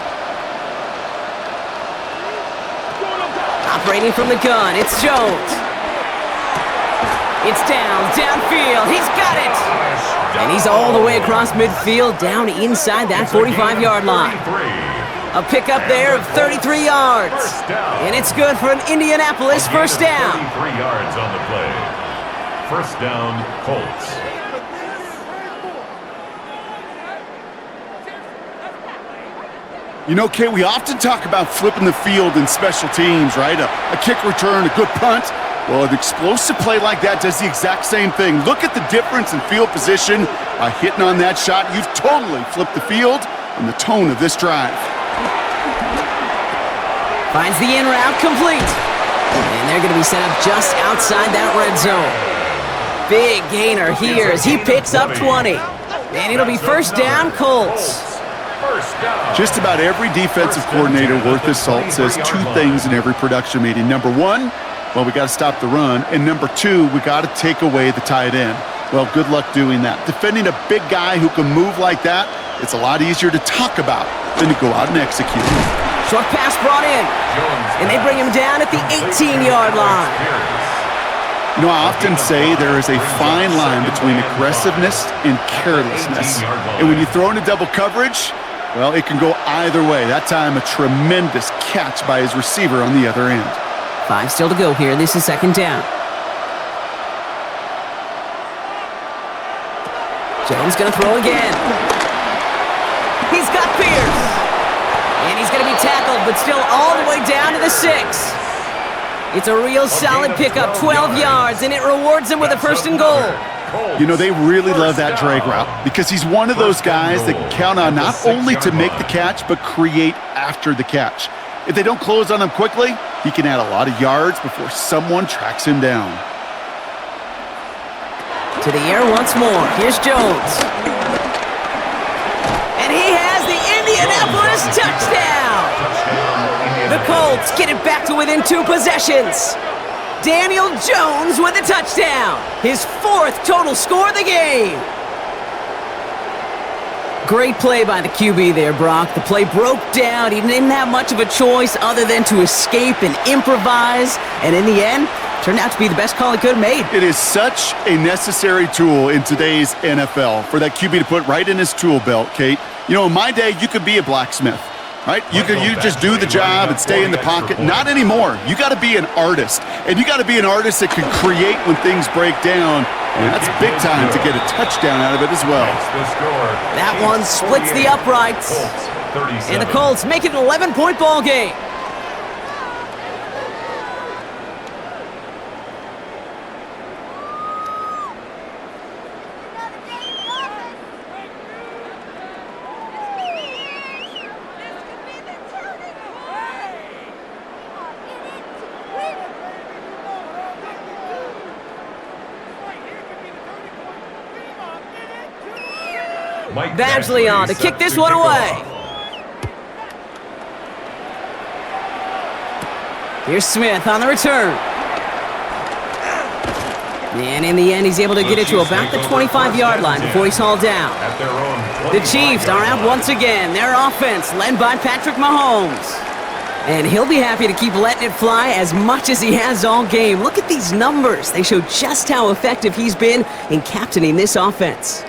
Operating from the gun, it's Jones. It's downfield. He's got it. And he's all the way across midfield, down inside that 45-yard line. A pickup there of 33 yards. And it's good for an Indianapolis first down. 33 yards on the play. First down, Colts. You know, Kate, we often talk about flipping the field in special teams, right? A kick return, a good punt. Well, an explosive play like that does the exact same thing. Look at the difference in field position. By hitting on that shot, you've totally flipped the field and the tone of this drive. Finds the in route complete. And they're going to be set up just outside that red zone. Big gainer here as he picks up 20. And it'll be first down, Colts. Just about every defensive coordinator worth his salt says two things in every production meeting. Number one, well, we got to stop the run. And number two, we got to take away the tight end. Well, good luck doing that. Defending a big guy who can move like that, it's a lot easier to talk about than to go out and execute. Short pass brought in. And they bring him down at the 18-yard line. You know, I often say there is a fine line between aggressiveness and carelessness. And when you throw into double coverage, well, it can go either way. That time, a tremendous catch by his receiver on the other end. 5 still to go here. This is second down. Jones going to throw again. He's got Pierce. And he's going to be tackled, but still all the way down to the 6. It's a real solid pickup, 12 yards, and it rewards him with a first and goal. You know, they really love that drag route because he's one of those guys that can count on not only to make the catch, but create after the catch. If they don't close on him quickly, he can add a lot of yards before someone tracks him down. To the air once more. Here's Jones. And he has the Indianapolis touchdown. The Colts get it back to within 2 possessions. Daniel Jones with a touchdown. His 4th total score of the game. Great play by the QB there, Brock. The play broke down. He didn't have much of a choice other than to escape and improvise. And in the end, turned out to be the best call he could have made. It is such a necessary tool in today's NFL for that QB to put right in his tool belt, Kate. You know, in my day, you could be a blacksmith. Right? You just do the job and stay in the pocket. Not anymore. You got to be an artist. And you got to be an artist that can create when things break down. And that's big time to get a touchdown out of it as well. That one splits the uprights. And the Colts make it an 11-point ball game. Badgley on to kick this one away. Here's Smith on the return. And in the end, he's able to get it to about the 25-yard line before he's hauled down. The Chiefs are out once again. Their offense led by Patrick Mahomes. And he'll be happy to keep letting it fly as much as he has all game. Look at these numbers. They show just how effective he's been in captaining this offense.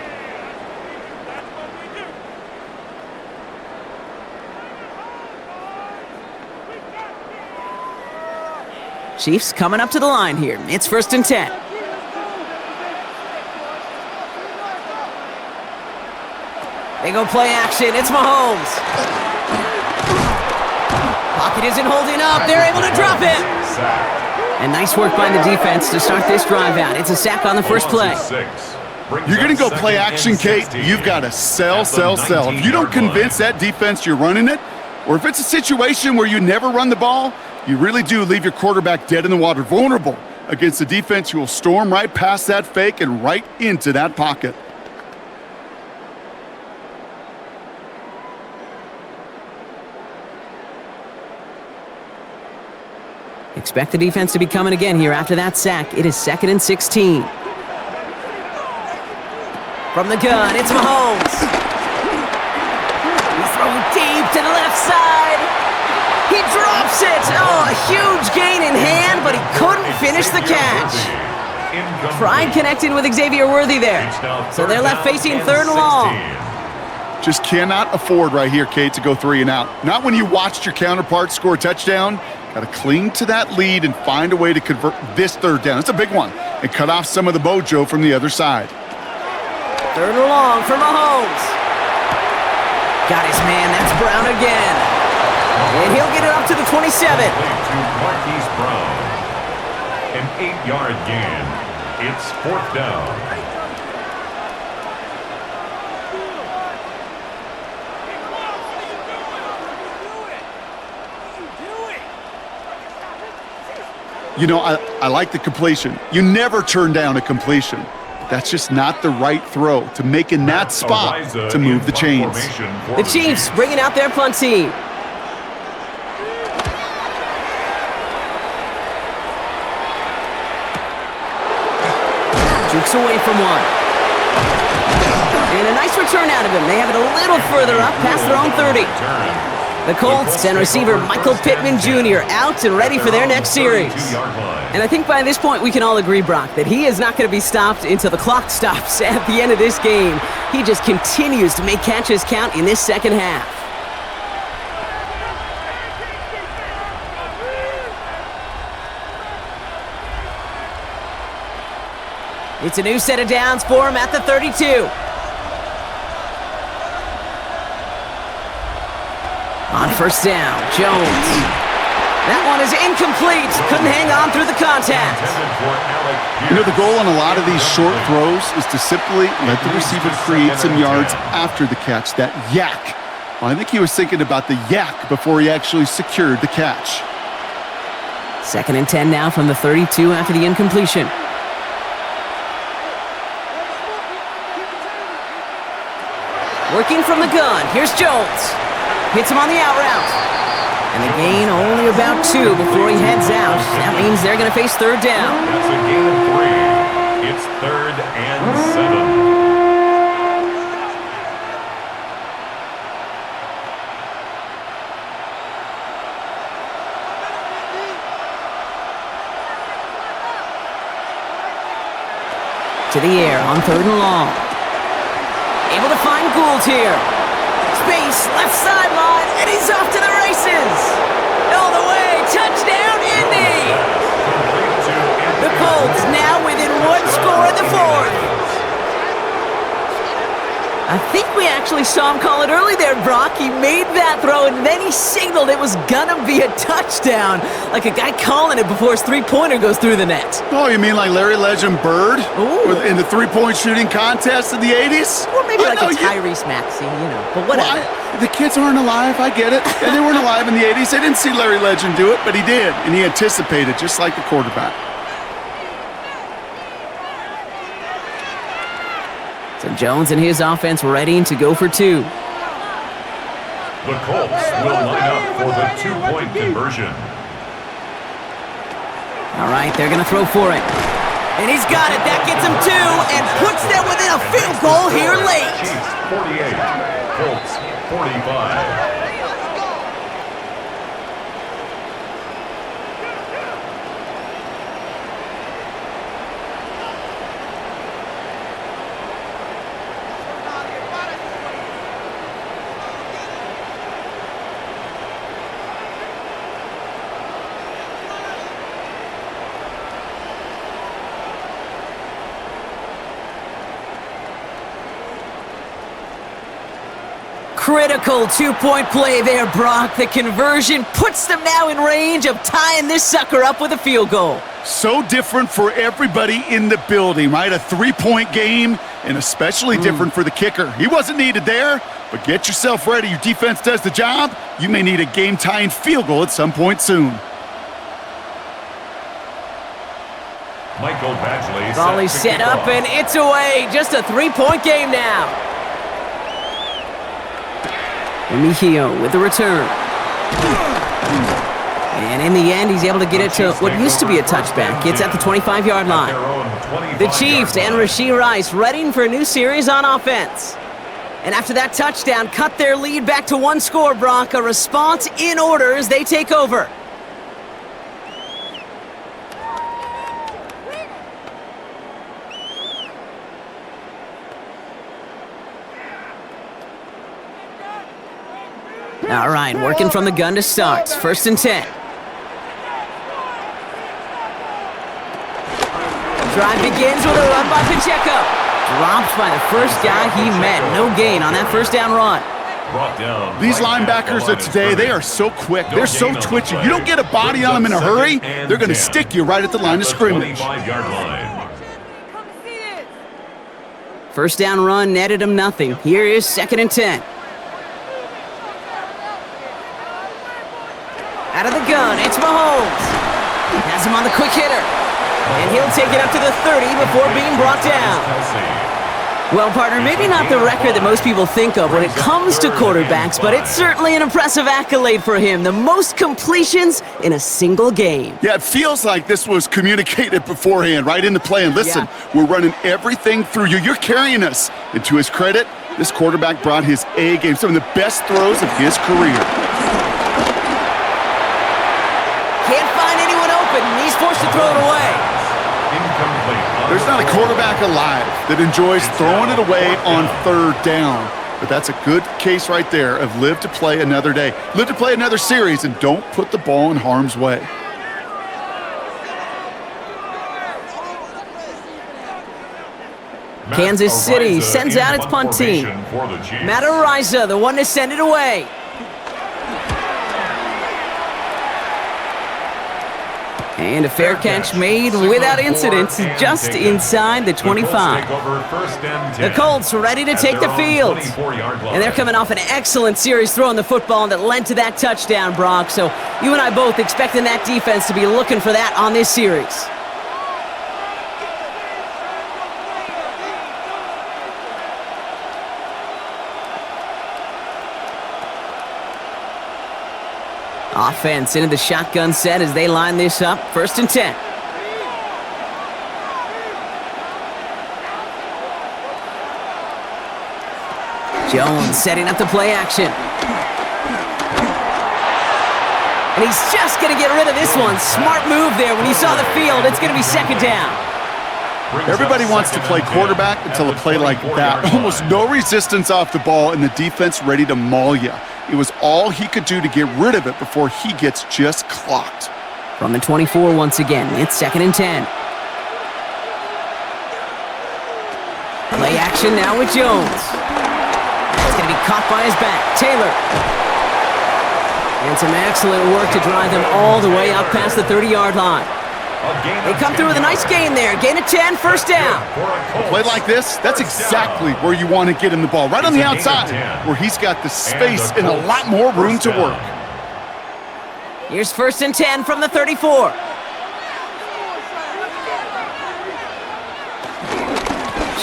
Chiefs coming up to the line here. It's 1st and 10. They go play action. It's Mahomes. Pocket isn't holding up. They're able to drop it. And nice work by the defense to start this drive out. It's a sack on the first play. You're going to go play action, Kate. You've got to sell. If you don't convince that defense you're running it, or if it's a situation where you never run the ball, you really do leave your quarterback dead in the water, vulnerable against a defense who will storm right past that fake and right into that pocket. Expect the defense to be coming again here after that sack. It is 2nd and 16. From the gun, it's Mahomes. He's throwing deep to the left side. He drops it! Oh, a huge gain in hand, but he couldn't finish the catch. Tried connecting with Xavier Worthy there. So they're left facing 3rd and long. Just cannot afford right here, Kate, to go 3 and out. Not when you watched your counterpart score a touchdown. Got to cling to that lead and find a way to convert this 3rd down. It's a big one. And cut off some of the mojo from the other side. 3rd and long for Mahomes. Got his man. That's Brown again. And he'll get it up to the 27. To Marquise Brown. An 8-yard gain. It's 4th down. You know, I like the completion. You never turn down a completion. That's just not the right throw to make in that spot to move the chains. The Chiefs bringing out their punt team. Jukes away from one. And a nice return out of him. They have it a little further up past their own 30. The Colts and receiver Michael Pittman Jr. out and ready for their next series. And I think by this point we can all agree, Brock, that he is not going to be stopped until the clock stops at the end of this game. He just continues to make catches count in this second half. It's a new set of downs for him at the 32. On 1st down, Jones. That one is incomplete. Couldn't hang on through the contact. You know, the goal on a lot of these short throws is to simply let the receiver create some yards after the catch, that yak. Well, I think he was thinking about the yak before he actually secured the catch. 2nd and 10 now from the 32 after the incompletion. Working from the gun, here's Jones. Hits him on the out route. And the gain only about 2 before he heads out. That means they're going to face 3rd down. That's a gain of 3. It's 3rd and 7. To the air on 3rd and long. Able to find Gould here. Space, left sideline, and he's off to the races. All the way, touchdown, Indy! The Colts now within one score in the fourth. I think we actually saw him call it early there, Brock. He made that throw, and then he signaled it was gonna be a touchdown. Like a guy calling it before his three-pointer goes through the net. Oh, you mean like Larry Legend Bird? Ooh. In the three-point shooting contest in the 80s? Or maybe like No, a Tyrese Maxey, but whatever. Well, the kids aren't alive, I get it. And they weren't alive in the 80s. They didn't see Larry Legend do it, but he did. And he anticipated, just like the quarterback. So Jones and his offense ready to go for two. The Colts will line up for the two-point conversion. All right, they're going to throw for it. And he's got it. That gets him two and puts them within a field goal here late. Chiefs 48, Colts 45. Critical two-point play there, Brock. The conversion puts them now in range of tying this sucker up with a field goal. So different for everybody in the building, right? A three-point game, and especially different for the kicker. He wasn't needed there, but get yourself ready. Your defense does the job. You may need a game-tying field goal at some point soon. Michael Badgley Volley set up, and it's away. Just a three-point game now. Mejio with the return. And in the end, he's able to get it to what used to be a touchback. It's at the 25-yard line. The Chiefs and Rashee Rice readying for a new series on offense. And after that touchdown, cut their lead back to one score, Brock. A response in order as they take over. All right, working from the gun to start. 1st and 10. Drive begins with a run by Pacheco. Dropped by the first guy he met. No gain on that first down run. These linebackers of today, they are so quick. They're so twitchy. You don't get a body on them in a hurry, they're going to stick you right at the line of scrimmage. 1st down run netted him nothing. Here is 2nd and 10. Out of the gun, it's Mahomes. Has him on the quick hitter. And he'll take it up to the 30 before being brought down. Well, partner, maybe not the record that most people think of when it comes to quarterbacks, but it's certainly an impressive accolade for him. The most completions in a single game. Yeah, it feels like this was communicated beforehand, right into play. And listen, we're running everything through you. You're carrying us. And to his credit, this quarterback brought his A game, some of the best throws of his career. Can't find anyone open, and he's forced to throw it away. There's not a quarterback alive that enjoys throwing it away on 3rd down. But that's a good case right there of live to play another day. Live to play another series, and don't put the ball in harm's way. Kansas City sends out its punt team. Matt Ariza, the one to send it away. And a fair catch made without incident, just inside the 25. The Colts ready to take the field. And they're coming off an excellent series throwing the football that led to that touchdown, Brock. So you and I both expecting that defense to be looking for that on this series. Offense into the shotgun set as they line this up. 1st and 10. Jones setting up the play action. And he's just going to get rid of this one. Smart move there. When he saw the field, it's going to be 2nd down. Everybody wants to play quarterback until a play like that. Almost no resistance off the ball, and the defense ready to maul you. It was all he could do to get rid of it before he gets just clocked. From the 24 once again, it's 2nd and 10. Play action now with Jones. It's going to be caught by his back. Taylor. And some excellent work to drive them all the way up past the 30-yard line. They come through with a nice gain there. Gain of 10, first down. A play like this, that's exactly where you want to get him the ball. Right on the outside, where he's got the space and a lot more room to work. Here's first and 10 from the 34.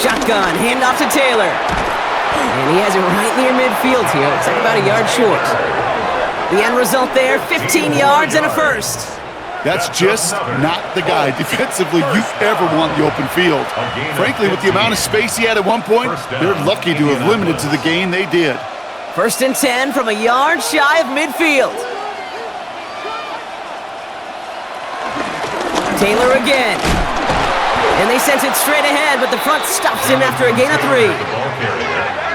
Shotgun, handoff to Taylor. And he has it right near midfield here. It's like about a yard short. The end result there, 15 yards and a first. That's just not the guy defensively you ever want in the open field. Frankly, with the amount of space he had at one point, they're lucky to have limited to the gain they did. First and 10 from a yard shy of midfield. Taylor again. And they sent it straight ahead, but the front stops him after a gain of 3.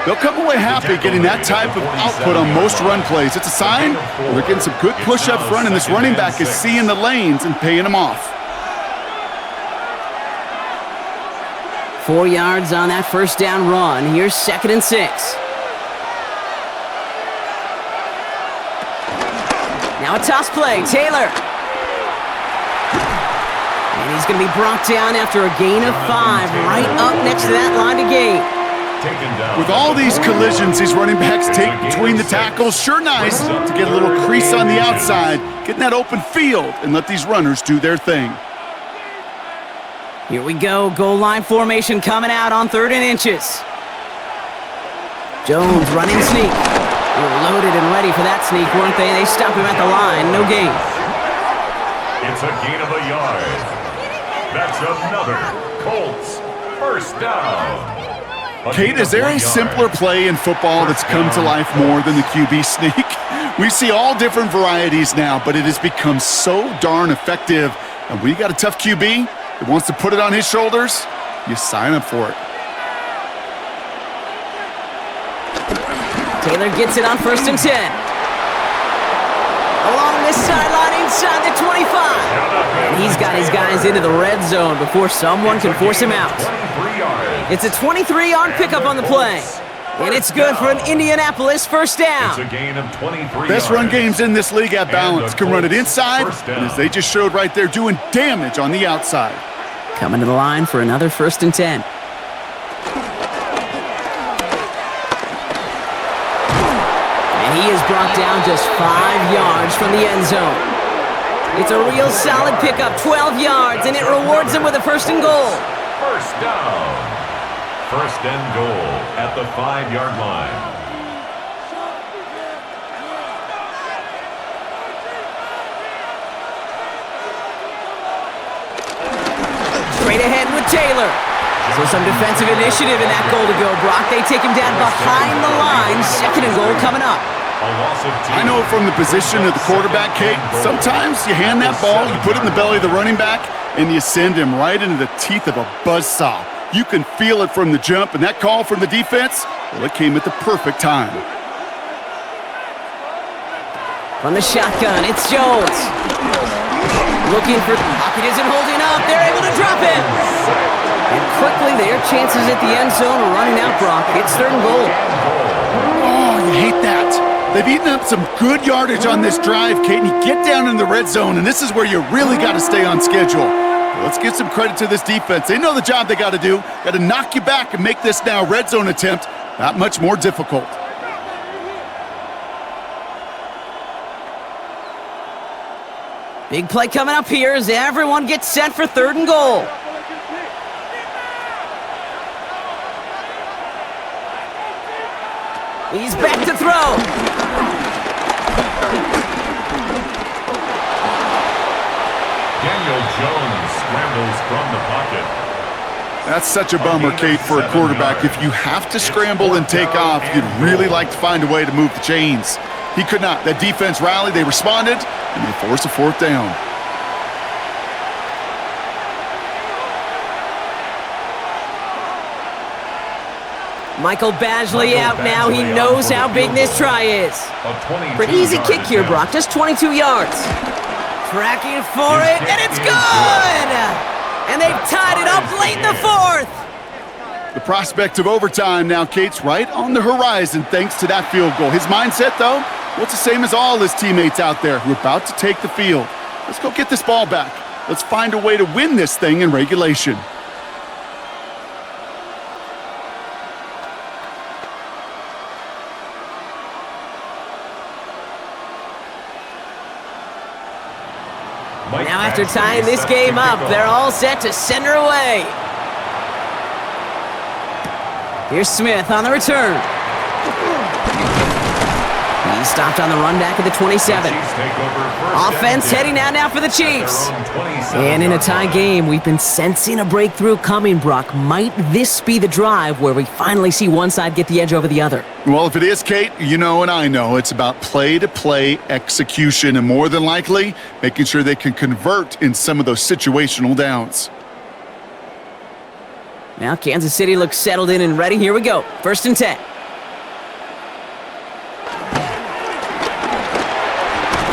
They'll come away happy getting that type of output on most run plays. It's a sign they're getting some good push up front, and this running back is seeing the lanes and paying them off. 4 yards on that first down run. Here's second and 6. Now a toss play. Taylor. And he's going to be brought down after a gain of 5, right up next to that line to gain. With all these collisions these running backs take between the tackles, sure nice to get a little crease on the outside, get in that open field, and let these runners do their thing. Here we go, goal line formation coming out on 3rd and inches. Jones running sneak. They were loaded and ready for that sneak, weren't they? They stop him at the line, no gain. It's a gain of a yard. That's another Colts first down. Kate, is there a simpler play in football that's come to life more than the QB sneak? We see all different varieties now, but it has become so darn effective. And when you got a tough QB that wants to put it on his shoulders, you sign up for it. Taylor gets it on first and 10. Along this sideline inside the 25. And he's got his guys into the red zone before someone can force him out. It's a 23-yard pickup on the play. And it's good for an Indianapolis first down. It's a gain of 23 Best run games in this league at balance. Can run it inside, and as they just showed right there, doing damage on the outside. Coming to the line for another first and 10. And he is brought down just 5 yards from the end zone. It's a real solid pickup, 12 yards, and it rewards him with a first and goal. First down. First and goal at the 5-yard line. Straight ahead with Taylor. So some defensive initiative in that goal to go, Brock. They take him down behind the line. Second and goal coming up. I know from the position of the quarterback, Kate, sometimes you hand that ball, you put it in the belly of the running back, and you send him right into the teeth of a buzzsaw. You can feel it from the jump, and that call from the defense, well, it came at the perfect time. From the shotgun, it's Jones. Looking for pocket isn't holding up. They're able to drop it. And quickly, their chances at the end zone are running out, Brock. It's 3rd and goal. Oh, you hate that. They've eaten up some good yardage on this drive, Kate, and you get down in the red zone, and this is where you really got to stay on schedule. Let's give some credit to this defense. They know the job they got to do. Got to knock you back and make this now red zone attempt that much more difficult. Big play coming up here as everyone gets set for 3rd and goal. He's back to throw. Daniel Jones scrambles from the pocket. That's such a bummer, Kate, for a quarterback. If you have to scramble and take off, you'd really like to find a way to move the chains. He could not. That defense rallied, they responded, and they forced a 4th down. Michael Badgley out now. He knows how big this try is. Pretty easy kick here, Brock. Just 22 yards. Tracking for it, and it's good! And they've tied it up late in the 4th. The prospect of overtime now, Kate's right on the horizon thanks to that field goal. His mindset, though, well, it's the same as all his teammates out there who are about to take the field. Let's go get this ball back. Let's find a way to win this thing in regulation. Now after tying this game up, they're all set to send her away. Here's Smith on the return. He's stopped on the run back at the 27. Offense heading out now for the Chiefs. And in a tie game, we've been sensing a breakthrough coming, Brock. Might this be the drive where we finally see one side get the edge over the other? Well, if it is, Kate, you know and I know it's about play-to-play execution and more than likely making sure they can convert in some of those situational downs. Now Kansas City looks settled in and ready. Here we go. 1st and 10.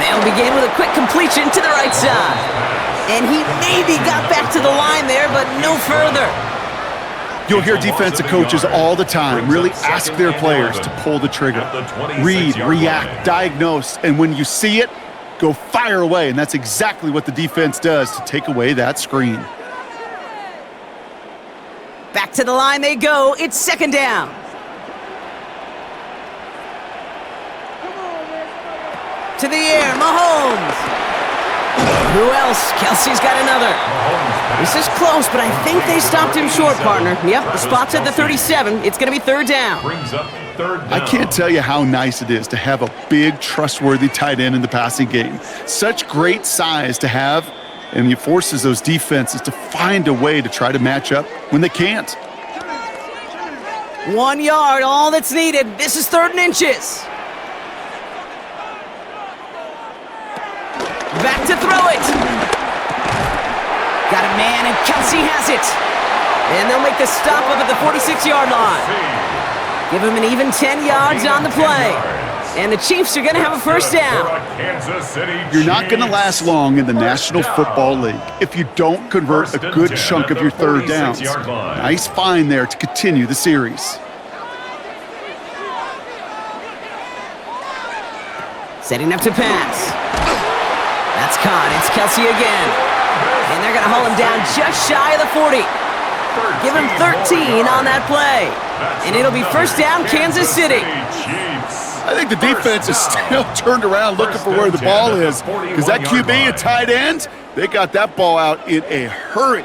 They'll begin with a quick completion to the right side. And he maybe got back to the line there, but no further. You'll hear defensive coaches all the time really ask their players to pull the trigger. Read, react, diagnose, and when you see it, go fire away. And that's exactly what the defense does to take away that screen. Back to the line they go. It's 2nd down. To the air, Mahomes. Who else? Kelsey's got another. This is close, but I think they stopped him short, partner. Yep, the spot's at the 37. It's going to be 3rd down. I can't tell you how nice it is to have a big, trustworthy tight end in the passing game. Such great size to have, and he forces those defenses to find a way to try to match up when they can't. 1 yard, all that's needed. This is 3rd and inches. Back to throw it. Got a man, and Kelsey has it. And they'll make the stop up at the 46-yard line. Give him an even 10 yards on the play. And the Chiefs are going to have a 1st down. You're not going to last long in the National Football League if you don't convert a good chunk of your 3rd downs. Nice find there to continue the series. Setting up to pass. That's caught. It's Kelsey again. And they're going to haul him down just shy of the 40. Give him 13 on that play. And it'll be 1st down, Kansas City. I think the defense is still turned around looking for where the ball is, because that QB and tight end, they got that ball out in a hurry.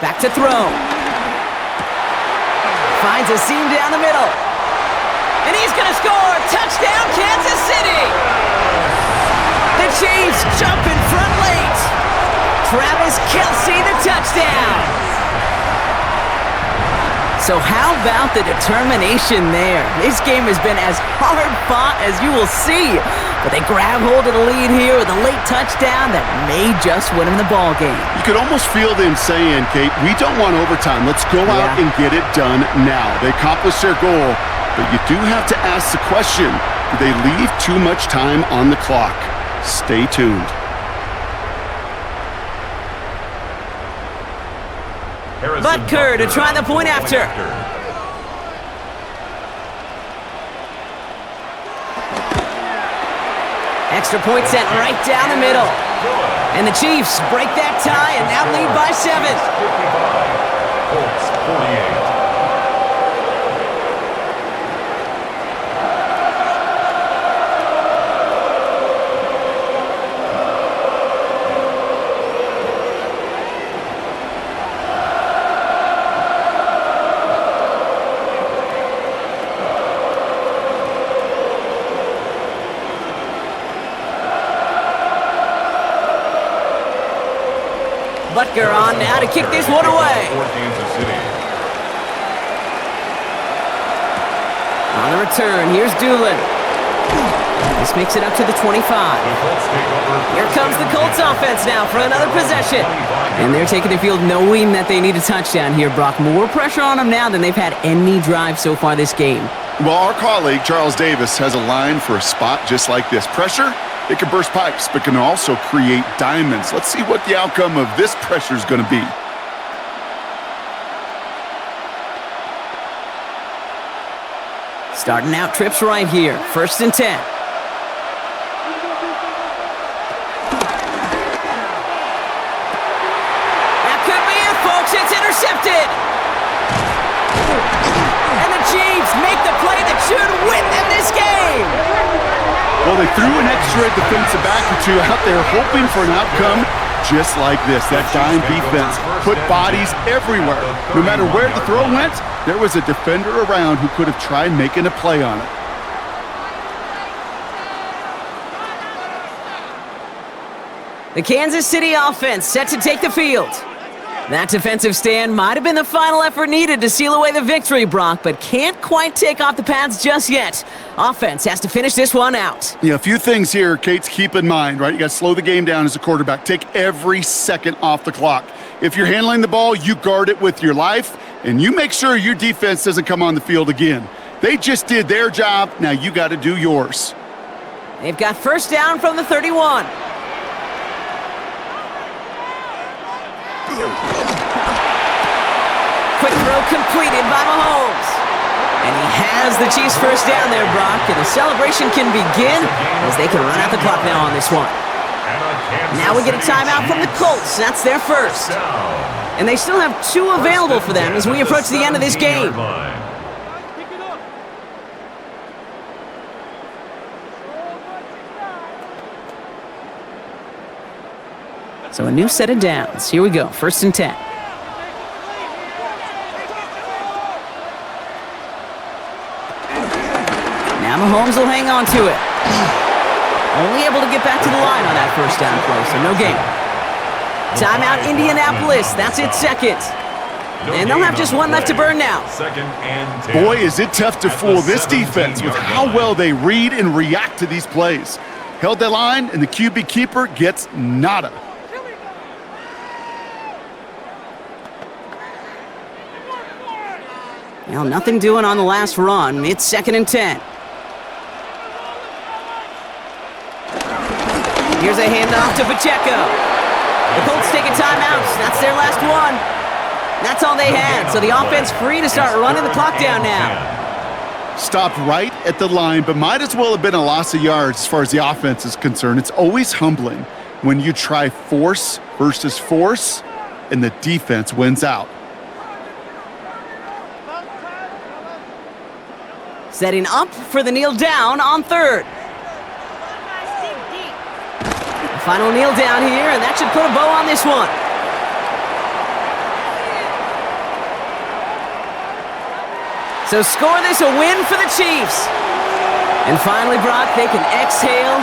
Back to throw. Finds a seam down the middle. And he's going to score. Touchdown, Kansas City. The Chiefs jump in front late. Travis Kelce, the touchdown. So how about the determination there? This game has been as hard fought as you will see. But they grab hold of the lead here with a late touchdown that may just win them the ball game. You could almost feel them saying, Kate, we don't want overtime. Let's go out and get it done now. They accomplished their goal, but you do have to ask the question, do they leave too much time on the clock? Stay tuned. Butker to try the point after. Extra point sent right down the middle. And the Chiefs break that tie and now lead by 7. Colts 48. Butker on now to kick this one away. On the return, here's Doolin. This makes it up to the 25. Here comes the Colts offense now for another possession. And they're taking the field knowing that they need a touchdown here, Brock. More pressure on them now than they've had any drive so far this game. Well, our colleague, Charles Davis, has a line for a spot just like this. Pressure, They can burst pipes, but can also create diamonds. Let's see what the outcome of this pressure is going to be. Starting out trips right here. 1st and 10. That could be it, folks. It's intercepted. And the Chiefs make the play that should win them this game. Well, they threw an extra defensive back or two out there hoping for an outcome just like this. That dime defense put bodies everywhere. No matter where the throw went, there was a defender around who could have tried making a play on it. The Kansas City offense set to take the field. That defensive stand might have been the final effort needed to seal away the victory, Brock, but can't quite take off the pads just yet. Offense has to finish this one out. Yeah, a few things here, Kate, to keep in mind, right? You got to slow the game down as a quarterback. Take every second off the clock. If you're handling the ball, you guard it with your life, and you make sure your defense doesn't come on the field again. They just did their job. Now you got to do yours. They've got 1st down from the 31. Quick throw completed by Mahomes. And he has the Chiefs 1st down there, Brock, and the celebration can begin as they can run out the clock now on this one. Now we get a timeout from the Colts. That's their 1st. And they still have 2 available for them as we approach the end of this game. So a new set of downs. Here we go, 1st and 10. Now Mahomes will hang on to it. Only able to get back to the line on that 1st down play, so no gain. Timeout Indianapolis, that's its 2nd. And they'll have just 1 left to burn now. 2nd and 10. Boy, is it tough to fool this defense with how well they read and react to these plays. Held that line, and the QB keeper gets nada. Well, nothing doing on the last run. It's 2nd and 10. Here's a handoff to Pacheco. The Colts take a timeout. That's their last one. That's all they had, so the offense free to start running the clock down now. Stopped right at the line, but might as well have been a loss of yards as far as the offense is concerned. It's always humbling when you try force versus force, and the defense wins out. Setting up for the kneel down on 3rd. Final kneel down here, and that should put a bow on this one. So score this a win for the Chiefs. And finally, Brock, they can exhale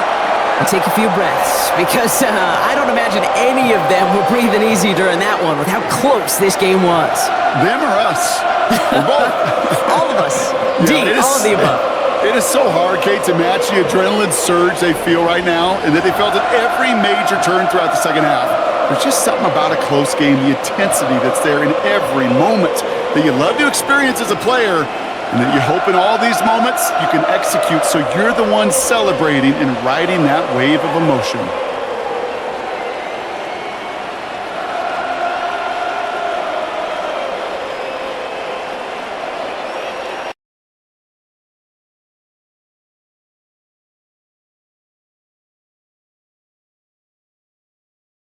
and take a few breaths because I don't imagine any of them were breathing easy during that one with how close this game was. Them or us? Or both? All of us. Indeed, all of the above. It is so hard, Kate, to match the adrenaline surge they feel right now and that they felt at every major turn throughout the 2nd half. There's just something about a close game, the intensity that's there in every moment that you love to experience as a player, and that you hope in all these moments you can execute so you're the one celebrating and riding that wave of emotion.